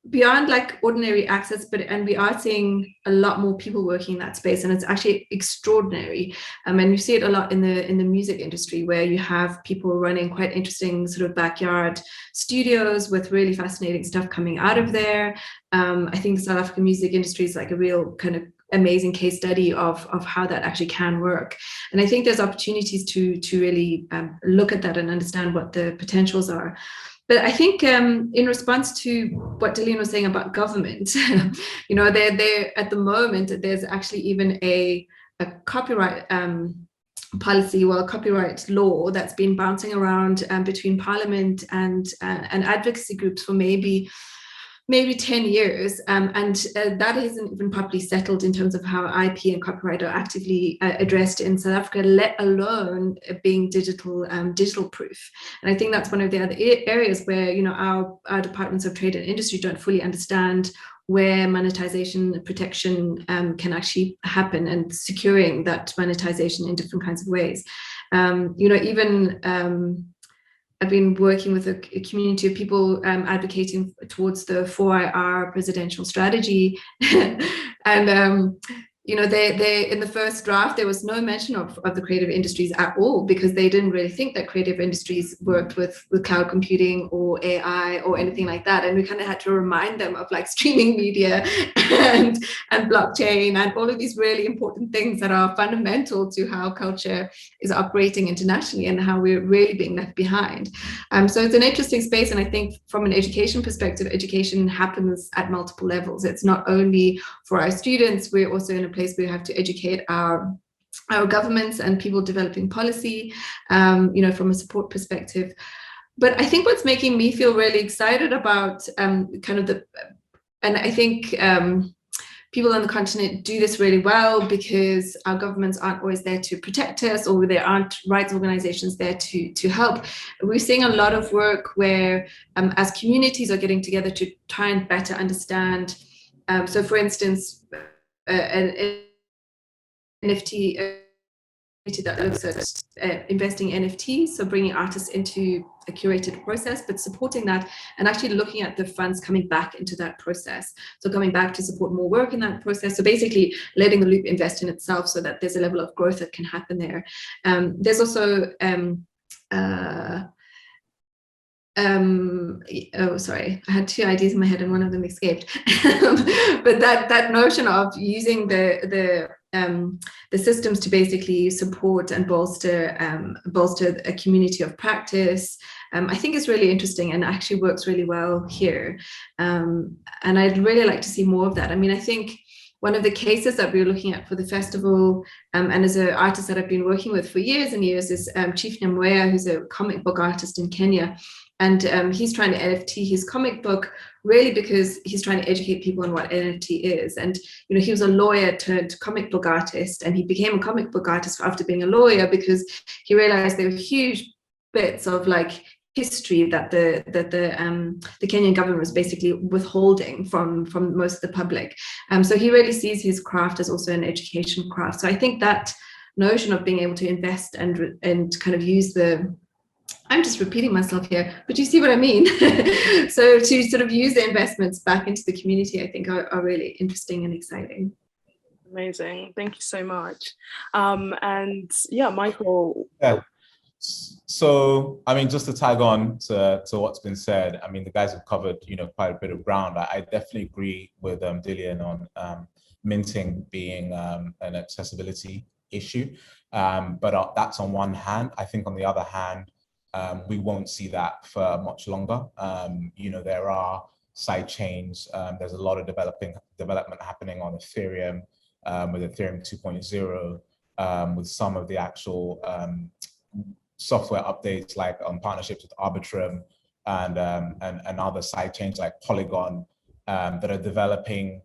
beyond like ordinary access, and we are seeing a lot more people working in that space, and it's actually extraordinary. And you see it a lot in the music industry, where you have people running quite interesting sort of backyard studios with really fascinating stuff coming out of there. I think the South African music industry is like a real kind of amazing case study of how that actually can work. And I think there's opportunities to really look at that and understand what the potentials are. But I think in response to what Dillion was saying about government, you know, they're at the moment, there's actually even a copyright policy, well, a copyright law that's been bouncing around between Parliament and advocacy groups for maybe 10 years, and that isn't even properly settled in terms of how IP and copyright are actively addressed in South Africa, let alone being digital proof. And I think that's one of the other areas where, you know, our departments of trade and industry don't fully understand where monetization protection can actually happen, and securing that monetization in different kinds of ways. You know, even I've been working with a community of people advocating towards the 4IR presidential strategy. And, you know, they in the first draft, there was no mention of the creative industries at all, because they didn't really think that creative industries worked with cloud computing or AI or anything like that. And we kind of had to remind them of like streaming media and blockchain and all of these really important things that are fundamental to how culture is operating internationally and how we're really being left behind. So it's an interesting space. And I think from an education perspective, education happens at multiple levels. It's not only for our students, we're also in a place where we have to educate our governments and people developing policy, you know, from a support perspective. But I think what's making me feel really excited about and I think people on the continent do this really well because our governments aren't always there to protect us, or there aren't rights organizations there to help. We're seeing a lot of work where as communities are getting together to try and better understand. So for instance, an NFT that looks at investing NFTs, so bringing artists into a curated process, but supporting that and actually looking at the funds coming back into that process. So coming back to support more work in that process. So basically letting the loop invest in itself so that there's a level of growth that can happen there. There's also, oh, sorry, I had two ideas in my head and one of them escaped. But that notion of using the systems to basically support and bolster a community of practice, I think is really interesting and actually works really well here. And I'd really like to see more of that. I mean, I think one of the cases that we were looking at for the festival, and as an artist that I've been working with for years and years, is Chief Nyamweya, who's a comic book artist in Kenya. And he's trying to NFT his comic book really because he's trying to educate people on what NFT is. And, you know, he was a lawyer turned comic book artist, and he became a comic book artist after being a lawyer because he realized there were huge bits of like history that the Kenyan government was basically withholding from most of the public. So he really sees his craft as also an education craft. So I think that notion of being able to invest and kind of use the, I'm just repeating myself here, but you see what I mean? So to sort of use the investments back into the community, I think are really interesting and exciting. Amazing. Thank you so much. And yeah, Michael. Yeah. So, I mean, just to tag on to what's been said, I mean, the guys have covered, quite a bit of ground. I definitely agree with Dillion on minting being an accessibility issue. But that's on one hand. I think on the other hand, we won't see that for much longer. There are side chains. There's a lot of development happening on Ethereum, with Ethereum 2.0, with some of the actual software updates, like partnerships with Arbitrum and other side chains like Polygon, that are developing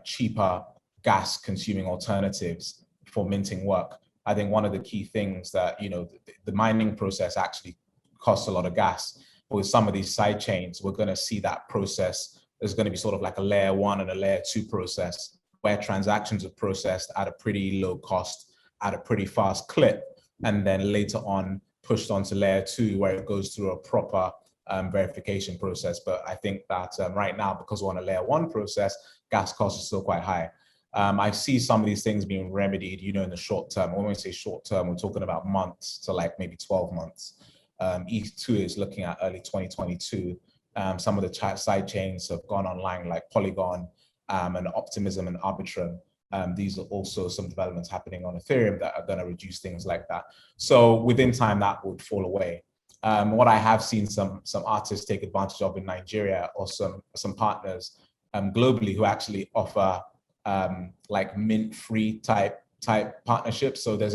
cheaper gas consuming alternatives for minting work. I think one of the key things that, the mining process actually costs a lot of gas. But with some of these side chains, we're going to see that process. There's going to be sort of like a layer 1 and a layer 2 process, where transactions are processed at a pretty low cost, at a pretty fast clip, and then later on pushed onto layer 2, where it goes through a proper verification process. But I think that right now, because we're on a layer 1 process, gas costs are still quite high. I see some of these things being remedied, in the short term. When we say short term, we're talking about months to like maybe 12 months. E2 is looking at early 2022. Some of the side chains have gone online, like Polygon and Optimism and Arbitrum. These are also some developments happening on Ethereum that are going to reduce things like that. So within time, that would fall away. What I have seen some artists take advantage of in Nigeria, or some partners globally, who actually offer like mint-free type partnerships. So there's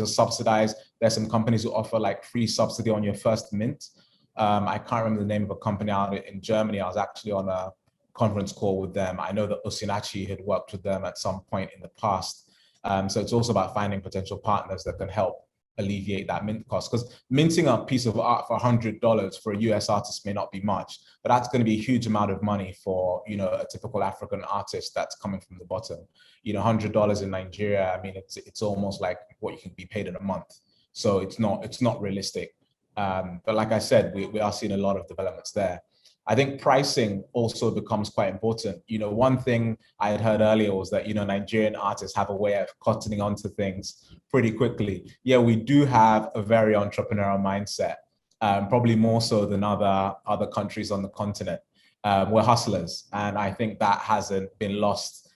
there's some companies who offer like free subsidy on your first mint. I can't remember the name of a company out in Germany. I was actually on a conference call with them. I know that Osinachi had worked with them at some point in the past. So it's also about finding potential partners that can help alleviate that mint cost, because minting a piece of art for $100 for a US artist may not be much, but that's going to be a huge amount of money for, a typical African artist that's coming from the bottom. $100 in Nigeria, I mean, it's almost like what you can be paid in a month. So it's not realistic. But like I said, we are seeing a lot of developments there. I think pricing also becomes quite important. One thing I had heard earlier was that, Nigerian artists have a way of cottoning onto things pretty quickly. Yeah, we do have a very entrepreneurial mindset, probably more so than other countries on the continent. We're hustlers, and I think that hasn't been lost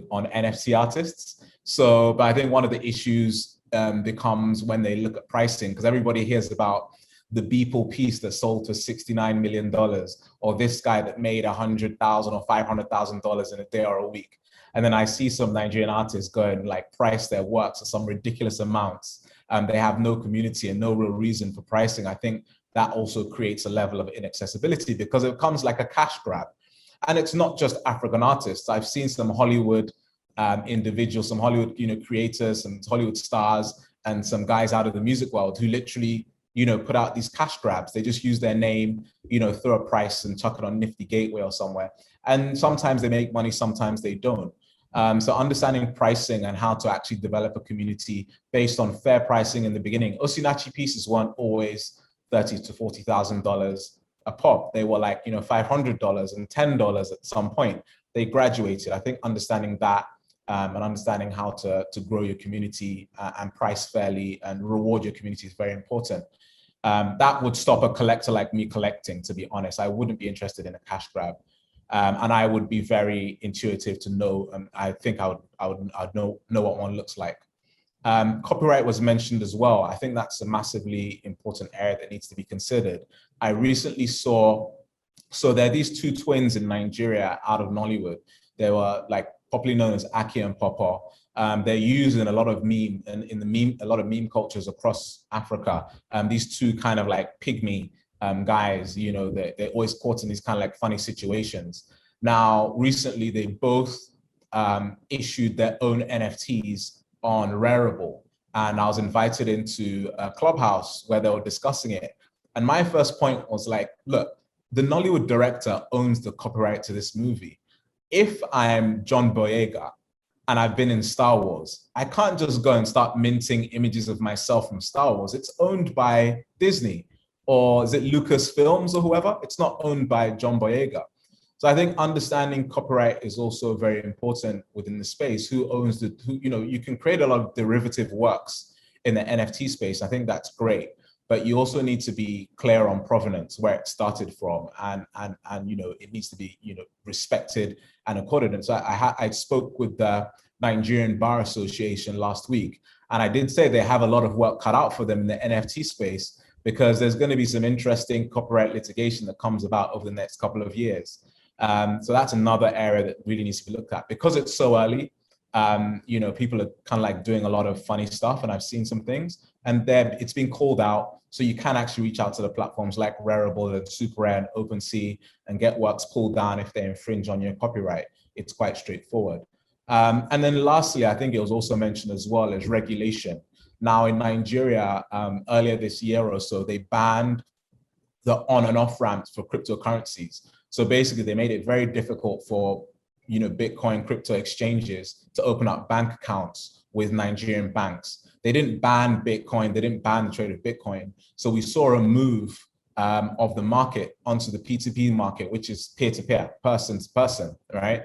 on NFT artists. So, but I think one of the issues becomes when they look at pricing, because everybody hears about the Beeple piece that sold for $69 million, or this guy that made $100,000 or $500,000 in a day or a week. And then I see some Nigerian artists go and like price their works at some ridiculous amounts. They have no community and no real reason for pricing. I think that also creates a level of inaccessibility, because it becomes like a cash grab. And it's not just African artists. I've seen some Hollywood individuals, some Hollywood creators, some Hollywood stars, and some guys out of the music world who literally put out these cash grabs. They just use their name, throw a price and chuck it on Nifty Gateway or somewhere. And sometimes they make money, sometimes they don't. So understanding pricing and how to actually develop a community based on fair pricing in the beginning. Osinachi pieces weren't always $30,000 to $40,000 a pop. They were like, $500 and $10 at some point. They graduated. I think understanding that and understanding how to grow your community and price fairly and reward your community is very important. That would stop a collector like me collecting, to be honest. I wouldn't be interested in a cash grab. And I would be very intuitive to know, I think I'd know what one looks like. Copyright was mentioned as well. I think that's a massively important area that needs to be considered. I recently saw, so there are these two twins in Nigeria out of Nollywood. They were like popularly known as Aki and Popo. They're used in a lot of meme cultures across Africa. These two kind of like pygmy guys, they're always caught in these kind of like funny situations. Now, recently they both issued their own NFTs on Rarible, and I was invited into a clubhouse where they were discussing it. And my first point was like, look, the Nollywood director owns the copyright to this movie. If I'm John Boyega, and I've been in Star Wars. I can't just go and start minting images of myself from Star Wars. It's owned by Disney, or is it Lucasfilms or whoever? It's not owned by John Boyega. So I think understanding copyright is also very important within the space. Who owns the, you can create a lot of derivative works in the NFT space. I think that's great, but you also need to be clear on provenance, where it started from, and it needs to be respected and accorded. And so I spoke with the Nigerian Bar Association last week, and I did say they have a lot of work cut out for them in the NFT space, because there's going to be some interesting copyright litigation that comes about over the next couple of years. So that's another area that really needs to be looked at, because it's so early. People are kind of like doing a lot of funny stuff, and I've seen some things, and it's been called out. So you can actually reach out to the platforms like Rarible and SuperRare and OpenSea and get works pulled down if they infringe on your copyright. It's quite straightforward. And then lastly, I think it was also mentioned as well, as regulation. Now in Nigeria, earlier this year or so, they banned the on and off ramps for cryptocurrencies. So basically they made it very difficult for Bitcoin crypto exchanges to open up bank accounts with Nigerian banks. They didn't ban Bitcoin, they didn't ban the trade of Bitcoin. So we saw a move of the market onto the P2P market, which is peer-to-peer, person to person, right?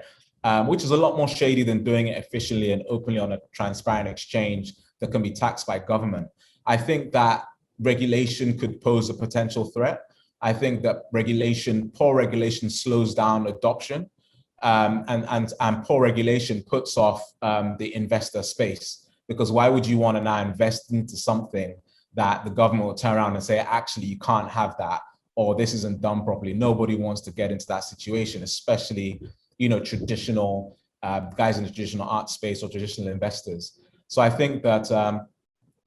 Which is a lot more shady than doing it officially and openly on a transparent exchange that can be taxed by government. I think that regulation could pose a potential threat. I think that poor regulation slows down adoption, and poor regulation puts off the investor space. Because why would you want to now invest into something that the government will turn around and say, actually, you can't have that, or this isn't done properly? Nobody wants to get into that situation, especially, traditional guys in the traditional art space or traditional investors. So I think that,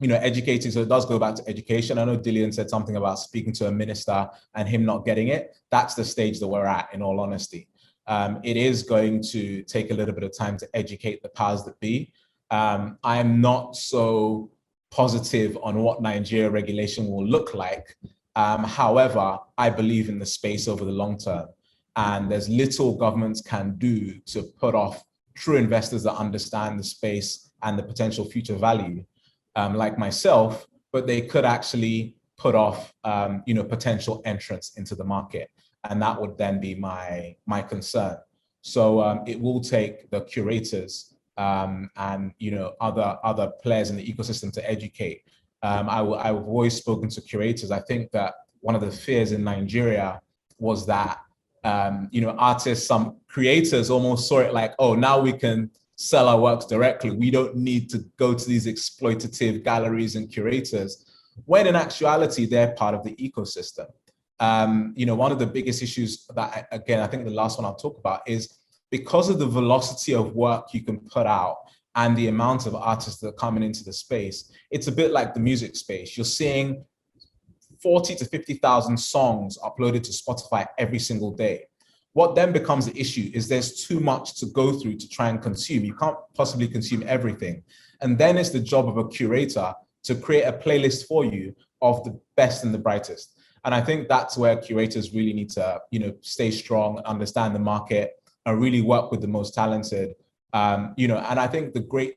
educating, so it does go back to education. I know Dillion said something about speaking to a minister and him not getting it. That's the stage that we're at, in all honesty. It is going to take a little bit of time to educate the powers that be. I am not so positive on what Nigeria regulation will look like. However, I believe in the space over the long term, and there's little governments can do to put off true investors that understand the space and the potential future value, like myself, but they could actually put off, potential entrance into the market. And that would then be my concern. So it will take the curators and other players in the ecosystem to educate. I've always spoken to curators. I think that one of the fears in Nigeria was that artists, some creators almost saw it like, oh, now we can sell our works directly. We don't need to go to these exploitative galleries and curators, when in actuality, they're part of the ecosystem. One of the biggest issues that, again, I think the last one I'll talk about is, because of the velocity of work you can put out and the amount of artists that are coming into the space, it's a bit like the music space. You're seeing 40 to 50,000 songs uploaded to Spotify every single day. What then becomes the issue is there's too much to go through to try and consume. You can't possibly consume everything. And then it's the job of a curator to create a playlist for you of the best and the brightest. And I think that's where curators really need to, stay strong, understand the market, and really work with the most talented. And I think the great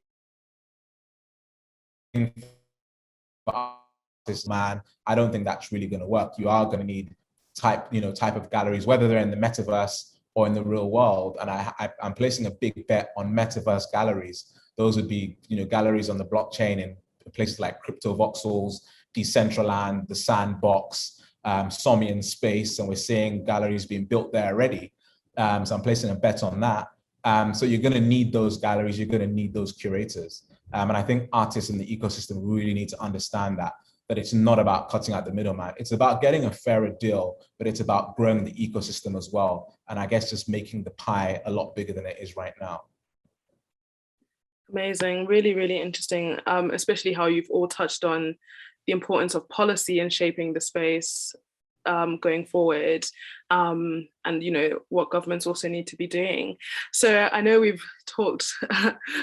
thing for artists, man, I don't think that's really going to work. You are going to need type of galleries, whether they're in the metaverse or in the real world. And I'm placing a big bet on metaverse galleries. Those would be, galleries on the blockchain in places like Crypto Voxels, Decentraland, the Sandbox, Somian Space, and we're seeing galleries being built there already. So I'm placing a bet on that. So you're going to need those galleries, you're going to need those curators. And I think artists in the ecosystem really need to understand that it's not about cutting out the middleman. It's about getting a fairer deal, but it's about growing the ecosystem as well. And I guess just making the pie a lot bigger than it is right now. Amazing, really, really interesting, especially how you've all touched on the importance of policy in shaping the space going forward, and what governments also need to be doing. So I know we've talked,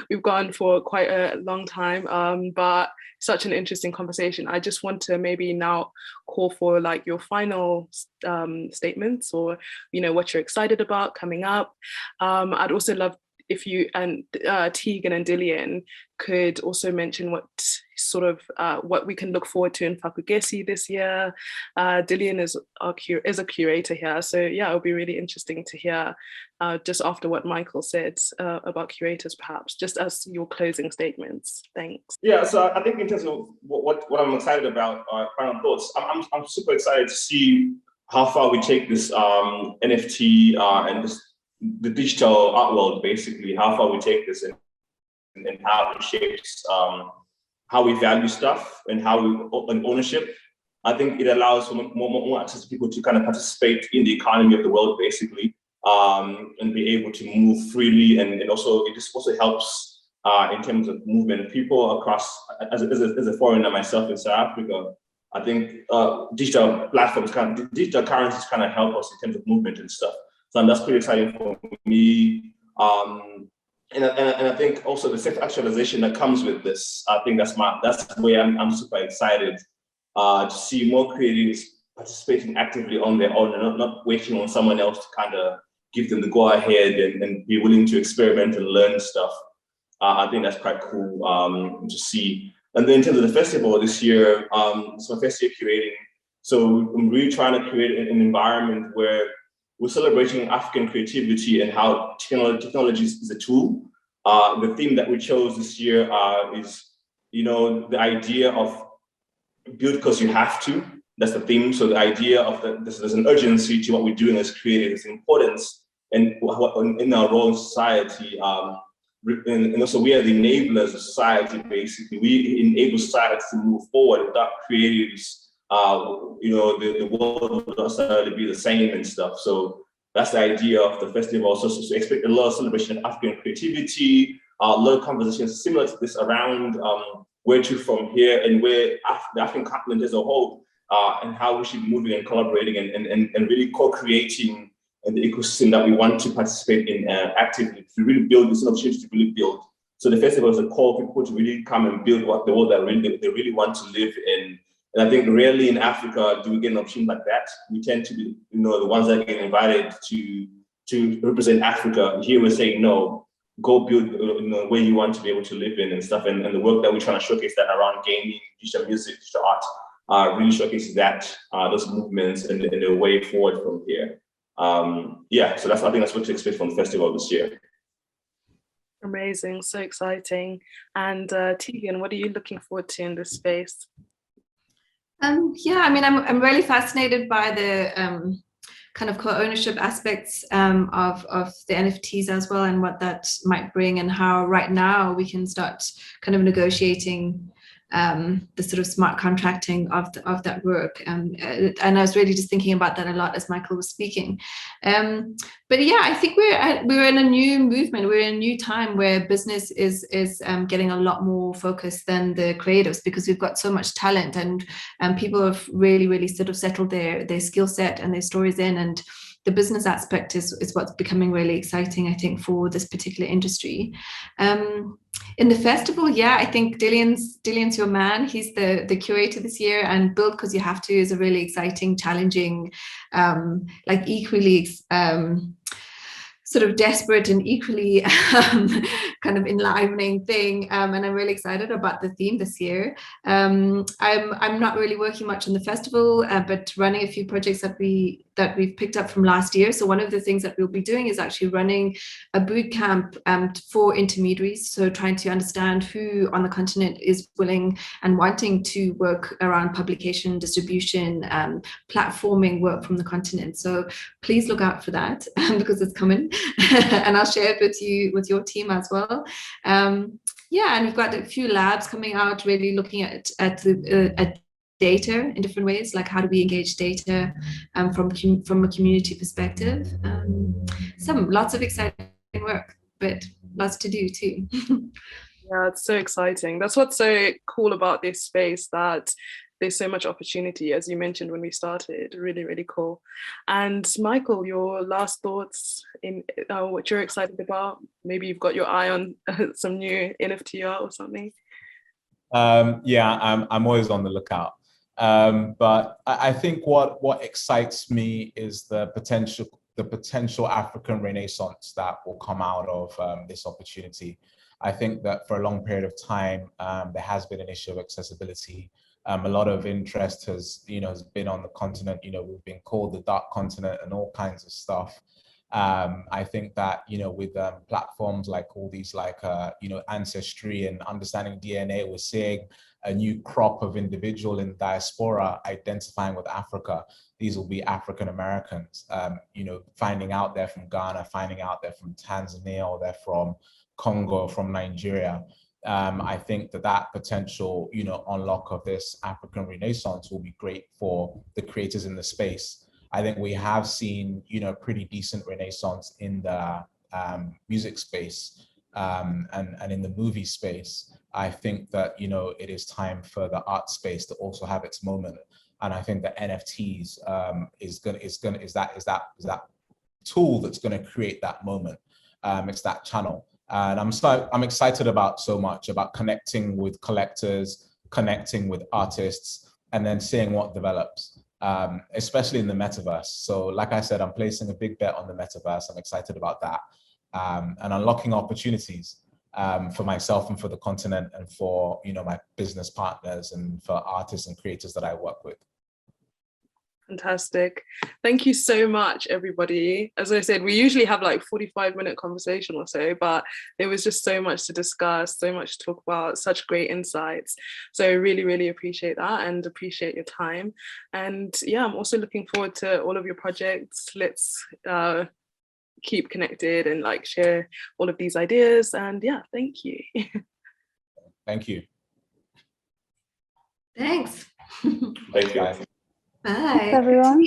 we've gone for quite a long time, but such an interesting conversation. I just want to maybe now call for like your final statements, or what you're excited about coming up. I'd also love if you and Tegan and Dillion could also mention what sort of what we can look forward to in Fak'ugesi this year. Dillion is a curator here, so yeah, it'll be really interesting to hear just after what Michael said about curators, perhaps just as your closing statements. Thanks. Yeah, so I think in terms of what I'm excited about, final thoughts, I'm super excited to see how far we take this NFT and the digital art world, basically, how far we take this and how it shapes how we value stuff and and ownership. I think it allows for more access to people to kind of participate in the economy of the world, basically, and be able to move freely. And it just also helps in terms of movement. People across, as a foreigner myself in South Africa, I think digital platforms, digital currencies kind of help us in terms of movement and stuff. So that's pretty exciting for me. And I think also the self-actualization that comes with this, I think that's where I'm super excited to see more creatives participating actively on their own and not waiting on someone else to kind of give them the go ahead and be willing to experiment and learn stuff. I think that's quite cool to see. And then in terms of the festival this year, it's my first year curating. So I'm really trying to create an environment where we're celebrating African creativity and how technology is a tool. The theme that we chose this year is, the idea of build because you have to. That's the theme. So the idea of there's an urgency to what we're doing as creators, an importance and in our role in society. And also we are the enablers of society, basically. We enable society to move forward. Without creatives, the world would not necessarily be the same and stuff. So that's the idea of the festival. So expect a lot of celebration of African creativity, a lot of conversations similar to this around where to from here and where the African continent as a whole, and how we should be moving and collaborating and really co-creating the ecosystem that we want to participate in actively, to really build this opportunity to really build. So the festival is a call for people to really come and build what the world that they really want to live in. And I think rarely in Africa do we get an opportunity like that. We tend to be, the ones that get invited to represent Africa. Here we're saying, no, go build where you want to be able to live in and stuff. And the work that we're trying to showcase that around gaming, digital music, digital art, really showcases that, those movements and the way forward from here. So I think that's what to expect from the festival this year. Amazing, so exciting. And Tegan, what are you looking forward to in this space? I'm really fascinated by the kind of co-ownership aspects of the NFTs as well, and what that might bring, and how right now we can start kind of negotiating the sort of smart contracting of that work. And I was really just thinking about that a lot as Michael was speaking. But yeah, I think we're in a new movement. We're in a new time where business is getting a lot more focused than the creatives, because we've got so much talent and people have really sort of settled their skill set and their stories in, and the business aspect is what's becoming really exciting, I think, for this particular industry. In the festival, yeah, I think Dillion's your man. He's the curator this year, and Build Because You Have To is a really exciting, challenging, equally sort of desperate and equally kind of enlivening thing, and I'm really excited about the theme this year. I'm not really working much on the festival, but running a few projects that we've picked up from last year. So one of the things that we'll be doing is actually running a boot camp for intermediaries, so trying to understand who on the continent is willing and wanting to work around publication, distribution, platforming work from the continent. So please look out for that because it's coming. And I'll share it with your team as well. And we've got a few labs coming out, really looking at data in different ways, like how do we engage data from a community perspective. Lots of exciting work, but lots to do too. Yeah, it's so exciting. That's what's so cool about this space, that there's so much opportunity, as you mentioned when we started. Really cool. And Michael, your last thoughts in what you're excited about? Maybe you've got your eye on some new NFT art or something. I'm always on the lookout. But I think what excites me is the potential the potential African renaissance that will come out of this opportunity. I think that for a long period of time, there has been an issue of accessibility. A lot of interest has been on the continent. We've been called the dark continent and all kinds of stuff. I think that, with platforms like all these, like, Ancestry and Understanding DNA, we're seeing a new crop of individual in diaspora identifying with Africa. These will be African Americans, finding out they're from Ghana, finding out they're from Tanzania, or they're from Congo, from Nigeria. I think that potential, unlock of this African Renaissance will be great for the creators in the space. I think we have seen, pretty decent renaissance in the music space and in the movie space. I think that, it is time for the art space to also have its moment. And I think that NFTs is that tool that's going to create that moment. It's that channel. And I'm excited about so much about connecting with collectors, connecting with artists, and then seeing what develops, especially in the metaverse. So like I said, I'm placing a big bet on the metaverse. I'm excited about that, and unlocking opportunities for myself and for the continent and for, my business partners and for artists and creators that I work with. Fantastic. Thank you so much, everybody. As I said, we usually have like 45-minute conversation or so, but there was just so much to discuss, so much to talk about, such great insights. So I really, really appreciate that and appreciate your time. And yeah, I'm also looking forward to all of your projects. Let's keep connected and like share all of these ideas. And yeah, thank you. Thank you. Thanks. Thank you. Bye. Thanks, everyone.